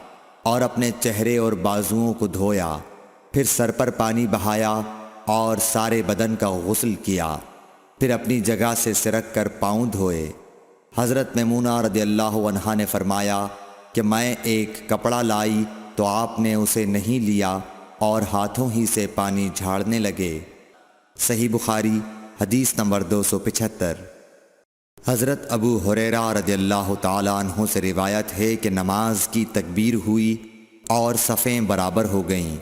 S2: اور اپنے چہرے اور بازوؤں کو دھویا، پھر سر پر پانی بہایا اور سارے بدن کا غسل کیا، پھر اپنی جگہ سے سرک کر پاؤں دھوئے۔ حضرت میمونہ رضی اللہ عنہا نے فرمایا کہ میں ایک کپڑا لائی تو آپ نے اسے نہیں لیا اور ہاتھوں ہی سے پانی جھاڑنے لگے۔ صحیح بخاری حدیث نمبر 275۔ حضرت ابو ہریرہ رضی اللہ تعالی عنہ سے روایت ہے کہ نماز کی تکبیر ہوئی اور صفیں برابر ہو گئیں،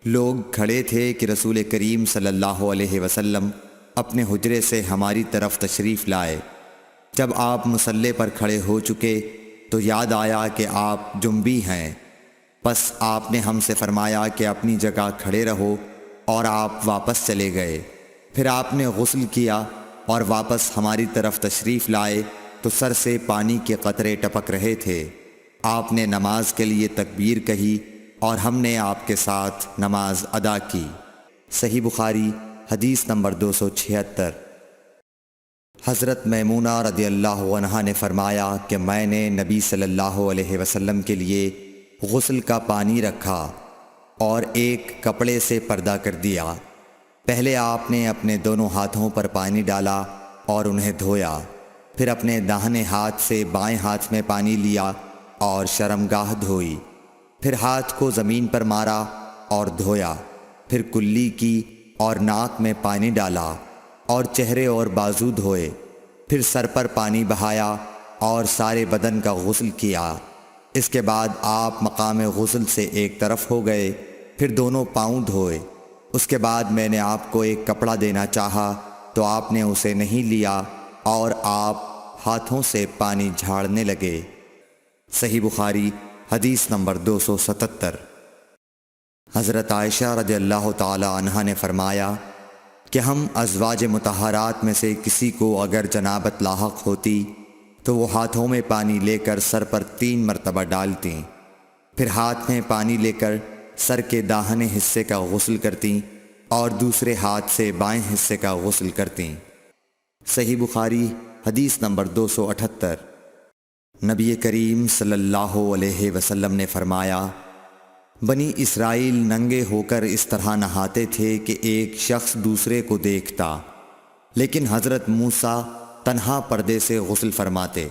S2: لوگ کھڑے تھے کہ رسول کریم صلی اللہ علیہ وسلم اپنے حجرے سے ہماری طرف تشریف لائے۔ جب آپ مصلی پر کھڑے ہو چکے تو یاد آیا کہ آپ جنبی ہیں، پس آپ نے ہم سے فرمایا کہ اپنی جگہ کھڑے رہو، اور آپ واپس چلے گئے۔ پھر آپ نے غسل کیا اور واپس ہماری طرف تشریف لائے تو سر سے پانی کے قطرے ٹپک رہے تھے۔ آپ نے نماز کے لیے تکبیر کہی اور ہم نے آپ کے ساتھ نماز ادا کی۔ صحیح بخاری حدیث نمبر 276۔ حضرت میمونہ رضی اللہ عنہا نے فرمایا کہ میں نے نبی صلی اللہ علیہ وسلم کے لیے غسل کا پانی رکھا اور ایک کپڑے سے پردہ کر دیا۔ پہلے آپ نے اپنے دونوں ہاتھوں پر پانی ڈالا اور انہیں دھویا، پھر اپنے داہنے ہاتھ سے بائیں ہاتھ میں پانی لیا اور شرمگاہ دھوئی، پھر ہاتھ کو زمین پر مارا اور دھویا، پھر کلی کی اور ناک میں پانی ڈالا اور چہرے اور بازو دھوئے، پھر سر پر پانی بہایا اور سارے بدن کا غسل کیا۔ اس کے بعد آپ مقام غسل سے ایک طرف ہو گئے، پھر دونوں پاؤں دھوئے۔ اس کے بعد میں نے آپ کو ایک کپڑا دینا چاہا تو آپ نے اسے نہیں لیا اور آپ ہاتھوں سے پانی جھاڑنے لگے۔ صحیح بخاری حدیث نمبر 277۔ حضرت عائشہ رضی اللہ تعالی عنہا نے فرمایا کہ ہم ازواج مطہرات میں سے کسی کو اگر جنابت لاحق ہوتی تو وہ ہاتھوں میں پانی لے کر سر پر 3 مرتبہ ڈالتیں، پھر ہاتھ میں پانی لے کر سر کے داہنے حصے کا غسل کرتیں اور دوسرے ہاتھ سے بائیں حصے کا غسل کرتیں۔ صحیح بخاری حدیث نمبر 278۔ نبی کریم صلی اللہ علیہ وسلم نے فرمایا، بنی اسرائیل ننگے ہو کر اس طرح نہاتے تھے کہ ایک شخص دوسرے کو دیکھتا، لیکن حضرت موسیٰ تنہا پردے سے غسل فرماتے۔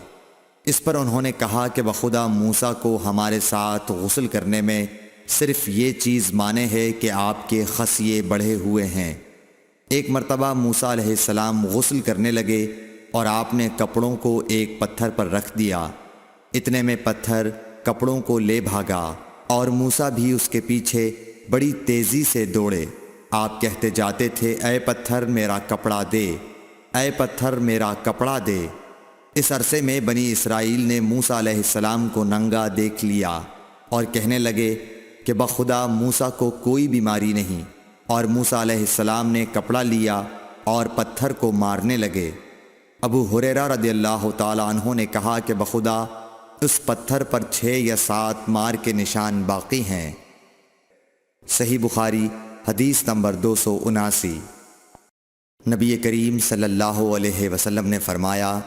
S2: اس پر انہوں نے کہا کہ بخدا موسیٰ کو ہمارے ساتھ غسل کرنے میں صرف یہ چیز مانے ہے کہ آپ کے خصیے بڑھے ہوئے ہیں۔ ایک مرتبہ موسیٰ علیہ السلام غسل کرنے لگے اور آپ نے کپڑوں کو ایک پتھر پر رکھ دیا، اتنے میں پتھر کپڑوں کو لے بھاگا اور موسیٰ بھی اس کے پیچھے بڑی تیزی سے دوڑے۔ آپ کہتے جاتے تھے، اے پتھر میرا کپڑا دے، اے پتھر میرا کپڑا دے۔ اس عرصے میں بنی اسرائیل نے موسیٰ علیہ السلام کو ننگا دیکھ لیا اور کہنے لگے کہ بخدا موسیٰ کو کوئی بیماری نہیں، اور موسیٰ علیہ السلام نے کپڑا لیا اور پتھر کو مارنے لگے۔ ابو ہریرہ رضی اللہ تعالی عنہ نے کہا کہ بخدا اس پتھر پر 6 یا 7 مار کے نشان باقی ہیں۔ صحیح بخاری حدیث نمبر 279۔ نبی کریم صلی اللہ علیہ وسلم نے فرمایا،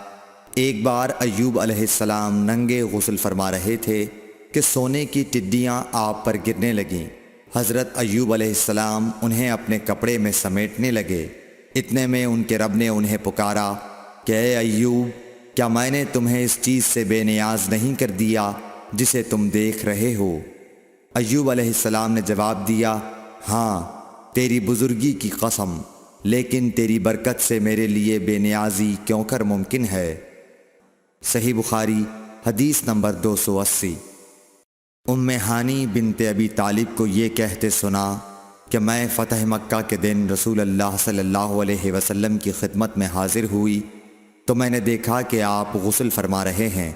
S2: ایک بار ایوب علیہ السلام ننگے غسل فرما رہے تھے کہ سونے کی ٹڈیاں آپ پر گرنے لگیں۔ حضرت ایوب علیہ السلام انہیں اپنے کپڑے میں سمیٹنے لگے۔ اتنے میں ان کے رب نے انہیں پکارا کہ اے ایوب، کیا میں نے تمہیں اس چیز سے بے نیاز نہیں کر دیا جسے تم دیکھ رہے ہو؟ ایوب علیہ السلام نے جواب دیا، ہاں تیری بزرگی کی قسم، لیکن تیری برکت سے میرے لیے بے نیازی کیوں کر ممکن ہے۔ صحیح بخاری حدیث نمبر 280۔ ام ہانی بنت ابی طالب کو یہ کہتے سنا کہ میں فتح مکہ کے دن رسول اللہ صلی اللہ علیہ وسلم کی خدمت میں حاضر ہوئی تو میں نے دیکھا کہ آپ غسل فرما رہے ہیں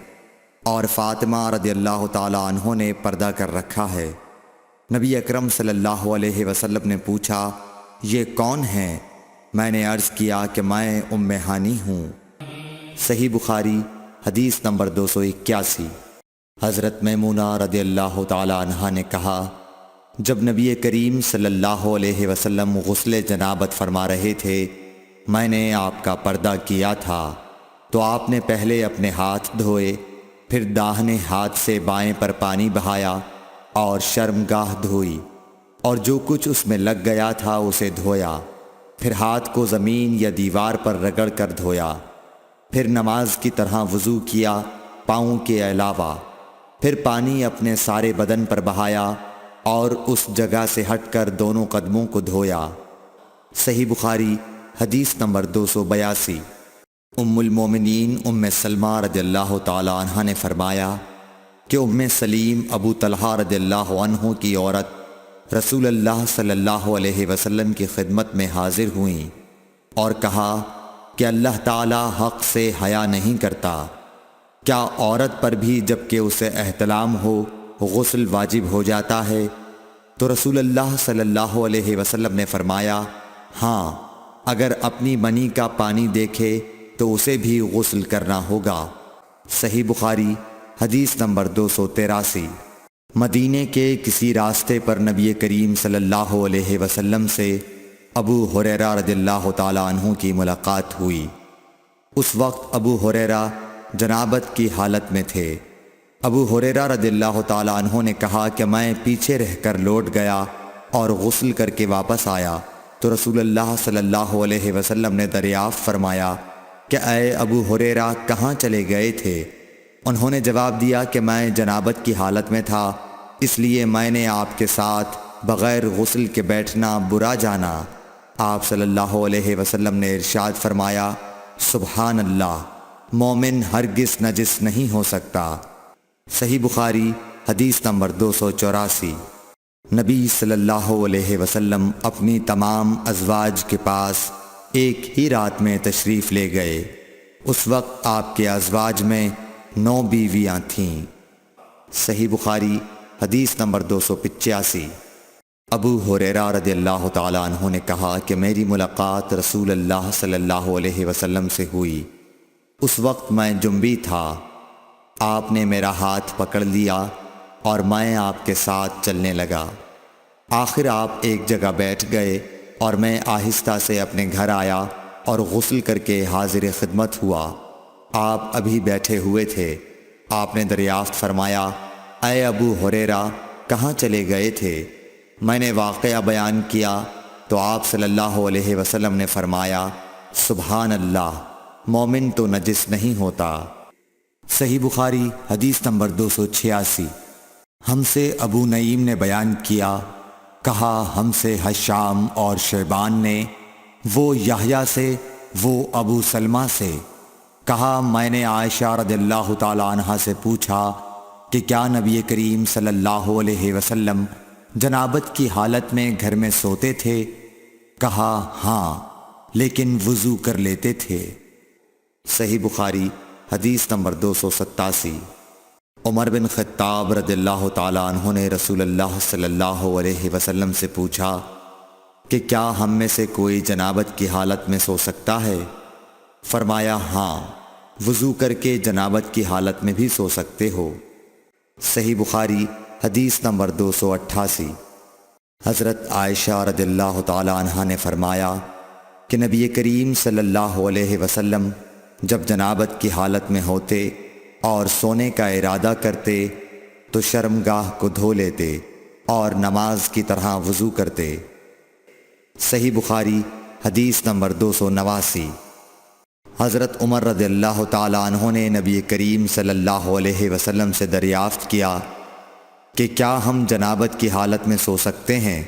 S2: اور فاطمہ رضی اللہ تعالی عنہ نے پردہ کر رکھا ہے۔ نبی اکرم صلی اللہ علیہ وسلم نے پوچھا، یہ کون ہیں؟ میں نے عرض کیا کہ میں ام ہانی ہوں۔ صحیح بخاری حدیث نمبر 281۔ حضرت میمونہ رضی اللہ تعالی عنہا نے کہا، جب نبی کریم صلی اللہ علیہ وسلم غسل جنابت فرما رہے تھے، میں نے آپ کا پردہ کیا تھا تو آپ نے پہلے اپنے ہاتھ دھوئے، پھر داہنے ہاتھ سے بائیں پر پانی بہایا اور شرمگاہ دھوئی، اور جو کچھ اس میں لگ گیا تھا اسے دھویا، پھر ہاتھ کو زمین یا دیوار پر رگڑ کر دھویا، پھر نماز کی طرح وضو کیا پاؤں کے علاوہ، پھر پانی اپنے سارے بدن پر بہایا اور اس جگہ سے ہٹ کر دونوں قدموں کو دھویا۔ صحیح بخاری حدیث نمبر 282۔ ام المومنین ام سلمہ رضی اللہ تعالی عنہ نے فرمایا کہ ام سلیم ابو طلحہ رضی اللہ عنہ کی عورت رسول اللہ صلی اللہ علیہ وسلم کی خدمت میں حاضر ہوئیں اور کہا کہ اللہ تعالی حق سے حیا نہیں کرتا، کیا عورت پر بھی جب کہ اسے احتلام ہو غسل واجب ہو جاتا ہے؟ تو رسول اللہ صلی اللہ علیہ وسلم نے فرمایا، ہاں اگر اپنی منی کا پانی دیکھے تو اسے بھی غسل کرنا ہوگا۔ صحیح بخاری حدیث نمبر 283۔ مدینے کے کسی راستے پر نبی کریم صلی اللہ علیہ وسلم سے ابو ہریرہ رضی اللہ تعالی عنہ کی ملاقات ہوئی۔ اس وقت ابو ہریرہ جنابت کی حالت میں تھے۔ ابو ہریرہ رضی اللہ تعالی عنہ نے کہا کہ میں پیچھے رہ کر لوٹ گیا اور غسل کر کے واپس آیا تو رسول اللہ صلی اللہ علیہ وسلم نے دریافت فرمایا کہ اے ابو ہریرہ کہاں چلے گئے تھے؟ انہوں نے جواب دیا کہ میں جنابت کی حالت میں تھا، اس لیے میں نے آپ کے ساتھ بغیر غسل کے بیٹھنا برا جانا۔ آپ صلی اللہ علیہ وسلم نے ارشاد فرمایا، سبحان اللہ، مومن ہرگز نجس نہیں ہو سکتا۔ صحیح بخاری حدیث نمبر 284۔ نبی صلی اللہ علیہ وسلم اپنی تمام ازواج کے پاس ایک ہی رات میں تشریف لے گئے۔ اس وقت آپ کے ازواج میں 9 بیویاں تھیں۔ صحیح بخاری حدیث نمبر 285۔ ابو ہریرہ رضی اللہ تعالی عنہ نے کہا کہ میری ملاقات رسول اللہ صلی اللہ علیہ وسلم سے ہوئی۔ اس وقت میں جنبی تھا، آپ نے میرا ہاتھ پکڑ لیا اور میں آپ کے ساتھ چلنے لگا۔ آخر آپ ایک جگہ بیٹھ گئے اور میں آہستہ سے اپنے گھر آیا اور غسل کر کے حاضر خدمت ہوا۔ آپ ابھی بیٹھے ہوئے تھے۔ آپ نے دریافت فرمایا، اے ابو ہریرہ کہاں چلے گئے تھے؟ میں نے واقعہ بیان کیا تو آپ صلی اللہ علیہ وسلم نے فرمایا، سبحان اللہ، مومن تو نجس نہیں ہوتا۔ صحیح بخاری حدیث نمبر 286۔ ہم سے ابو نعیم نے بیان کیا، کہا ہم سے حشام اور شیبان نے، وہ یحییٰ سے، وہ ابو سلمہ سے، کہا میں نے عائشہ رضی اللہ تعالی عنہا سے پوچھا کہ کیا نبی کریم صلی اللہ علیہ وسلم جنابت کی حالت میں گھر میں سوتے تھے؟ کہا ہاں، لیکن وضو کر لیتے تھے۔ صحیح بخاری حدیث نمبر 287۔ عمر بن خطاب رضی اللہ تعالیٰ عنہ نے رسول اللہ صلی اللہ علیہ وسلم سے پوچھا کہ کیا ہم میں سے کوئی جنابت کی حالت میں سو سکتا ہے؟ فرمایا ہاں، وضو کر کے جنابت کی حالت میں بھی سو سکتے ہو۔ صحیح بخاری حدیث نمبر 288۔ حضرت عائشہ رضی اللہ تعالیٰ عنہ نے فرمایا کہ نبی کریم صلی اللہ علیہ وسلم جب جنابت کی حالت میں ہوتے اور سونے کا ارادہ کرتے تو شرمگاہ کو دھو لیتے اور نماز کی طرح وضو کرتے۔ صحیح بخاری حدیث نمبر 289۔ حضرت عمر رضی اللہ تعالیٰ عنہ نے نبی کریم صلی اللہ علیہ وسلم سے دریافت کیا کہ کیا ہم جنابت کی حالت میں سو سکتے ہیں؟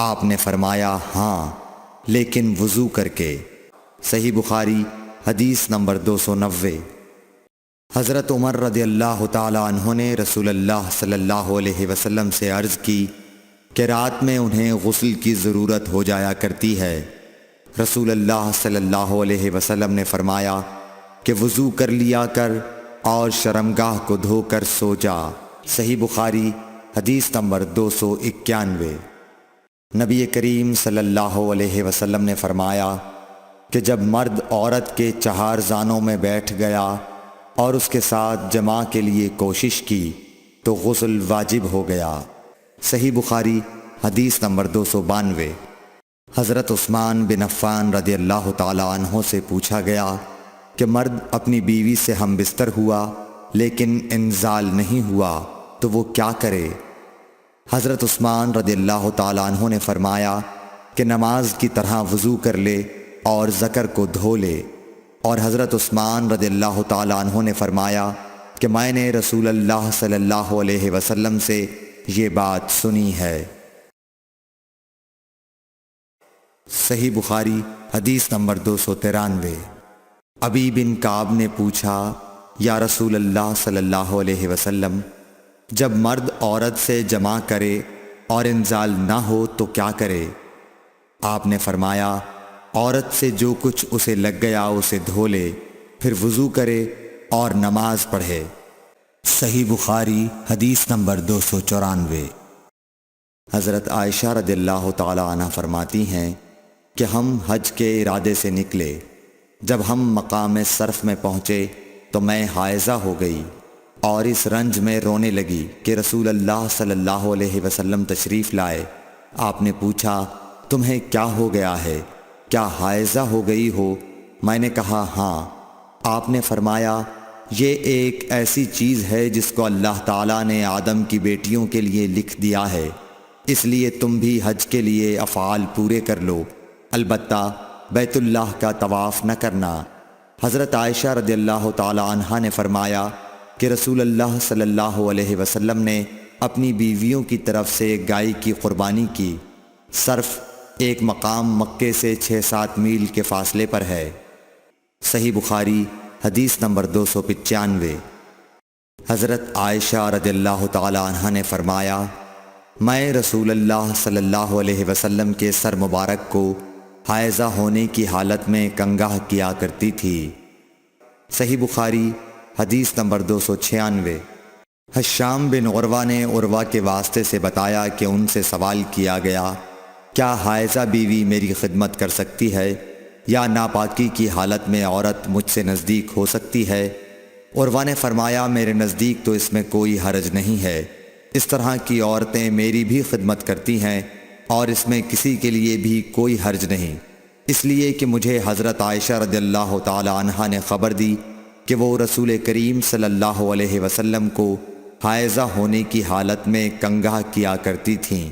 S2: آپ نے فرمایا ہاں، لیکن وضو کر کے۔ صحیح بخاری حدیث نمبر 290۔ حضرت عمر رضی اللہ تعالیٰ عنہ نے رسول اللہ صلی اللہ علیہ وسلم سے عرض کی کہ رات میں انہیں غسل کی ضرورت ہو جایا کرتی ہے۔ رسول اللہ صلی اللہ علیہ وسلم نے فرمایا کہ وضو کر لیا کر اور شرمگاہ کو دھو کر سو جا۔ صحیح بخاری حدیث نمبر 291۔ نبی کریم صلی اللہ علیہ وسلم نے فرمایا کہ جب مرد عورت کے چہار زانوں میں بیٹھ گیا اور اس کے ساتھ جماع کے لیے کوشش کی تو غسل واجب ہو گیا۔ صحیح بخاری حدیث نمبر 292۔ حضرت عثمان بن عفان رضی اللہ تعالیٰ عنہ سے پوچھا گیا کہ مرد اپنی بیوی سے ہم بستر ہوا لیکن انزال نہیں ہوا تو وہ کیا کرے؟ حضرت عثمان رضی اللہ تعالیٰ عنہ نے فرمایا کہ نماز کی طرح وضو کر لے اور ذکر کو دھو لے۔ اور حضرت عثمان رضی اللہ تعالیٰ عنہ نے فرمایا کہ میں نے رسول اللہ صلی اللہ علیہ وسلم سے یہ بات سنی ہے۔ صحیح بخاری حدیث نمبر 293۔ ابی بن کعب نے پوچھا یا رسول اللہ صلی اللہ علیہ وسلم، جب مرد عورت سے جماع کرے اور انزال نہ ہو تو کیا کرے؟ آپ نے فرمایا عورت سے جو کچھ اسے لگ گیا اسے دھو لے، پھر وضو کرے اور نماز پڑھے۔ صحیح بخاری حدیث نمبر 294۔ حضرت عائشہ رضی اللہ تعالیٰ عنہ فرماتی ہیں کہ ہم حج کے ارادے سے نکلے۔ جب ہم مقام صرف میں پہنچے تو میں حائضہ ہو گئی اور اس رنج میں رونے لگی کہ رسول اللہ صلی اللہ علیہ وسلم تشریف لائے۔ آپ نے پوچھا تمہیں کیا ہو گیا ہے؟ کیا حائضہ ہو گئی ہو؟ میں نے کہا ہاں۔ آپ نے فرمایا یہ ایک ایسی چیز ہے جس کو اللہ تعالیٰ نے آدم کی بیٹیوں کے لیے لکھ دیا ہے، اس لیے تم بھی حج کے لیے افعال پورے کر لو، البتہ بیت اللہ کا طواف نہ کرنا۔ حضرت عائشہ رضی اللہ تعالیٰ عنہا نے فرمایا کہ رسول اللہ صلی اللہ علیہ وسلم نے اپنی بیویوں کی طرف سے گائے کی قربانی کی۔ صرف ایک مقام مکے سے 6-7 میل کے فاصلے پر ہے۔ صحیح بخاری حدیث نمبر 295۔ حضرت عائشہ رضی اللہ تعالیٰ عنہ نے فرمایا میں رسول اللہ صلی اللہ علیہ وسلم کے سر مبارک کو حائضہ ہونے کی حالت میں کنگھا کیا کرتی تھی۔ صحیح بخاری حدیث نمبر 296۔ حشام بن عروہ نے عروہ کے واسطے سے بتایا کہ ان سے سوال کیا گیا کیا حائضہ بیوی میری خدمت کر سکتی ہے یا ناپاکی کی حالت میں عورت مجھ سے نزدیک ہو سکتی ہے؟ عروہ نے فرمایا میرے نزدیک تو اس میں کوئی حرج نہیں ہے، اس طرح کی عورتیں میری بھی خدمت کرتی ہیں اور اس میں کسی کے لیے بھی کوئی حرج نہیں، اس لیے کہ مجھے حضرت عائشہ رضی اللہ تعالی عنہا نے خبر دی کہ وہ رسول کریم صلی اللہ علیہ وسلم کو حائضہ ہونے کی حالت میں کنگھا کیا کرتی تھیں،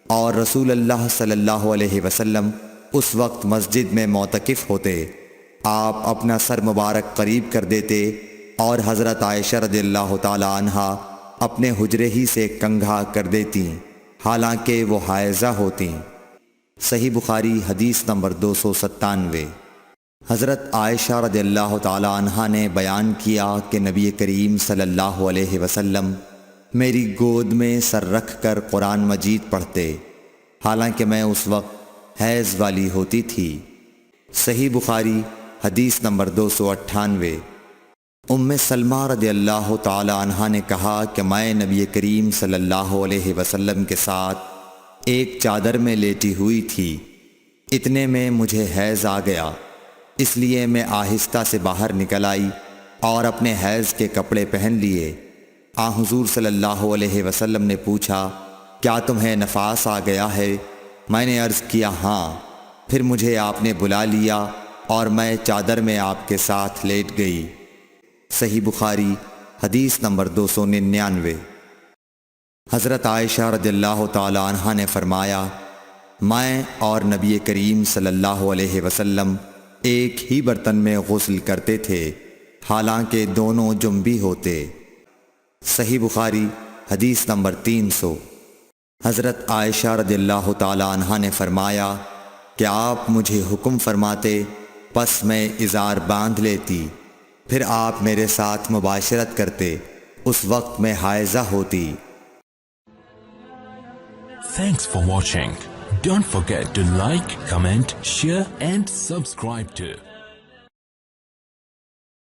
S2: اور رسول اللہ صلی اللہ علیہ وسلم اس وقت مسجد میں معتکف ہوتے۔ آپ اپنا سر مبارک قریب کر دیتے اور حضرت عائشہ رضی اللہ تعالی عنہا اپنے حجرے ہی سے کنگھا کر دیتی حالانکہ وہ حائضہ ہوتیں۔ صحیح بخاری حدیث نمبر 297۔ حضرت عائشہ رضی اللہ تعالی عنہا نے بیان کیا کہ نبی کریم صلی اللہ علیہ وسلم میری گود میں سر رکھ کر قرآن مجید پڑھتے حالانکہ میں اس وقت حیض والی ہوتی تھی۔ صحیح بخاری حدیث نمبر 298۔ سلمہ رضی اللہ تعالی عنہا نے کہا کہ میں نبی کریم صلی اللہ علیہ وسلم کے ساتھ ایک چادر میں لیٹی ہوئی تھی، اتنے میں مجھے حیض آ گیا، اس لیے میں آہستہ سے باہر نکل آئی اور اپنے حیض کے کپڑے پہن لیے۔ حضور صلی اللہ علیہ وسلم نے پوچھا، کیا تمہیں نفاس آ گیا ہے؟ میں نے عرض کیا ہاں۔ پھر مجھے آپ نے بلا لیا اور میں چادر میں آپ کے ساتھ لیٹ گئی۔ صحیح بخاری حدیث نمبر 299۔ حضرت عائشہ رضی اللہ تعالی عنہا نے فرمایا، میں اور نبی کریم صلی اللہ علیہ وسلم ایک ہی برتن میں غسل کرتے تھے، حالانکہ دونوں جنبی ہوتے۔ صحیح بخاری حدیث نمبر 300۔ حضرت عائشہ رضی اللہ تعالی عنہا نے فرمایا کہ آپ مجھے حکم فرماتے، پس میں ازار باندھ لیتی، پھر آپ میرے ساتھ مباشرت کرتے، اس وقت میں حائضہ ہوتی۔
S1: Thanks for watching. Don't forget to like, comment, share and subscribe to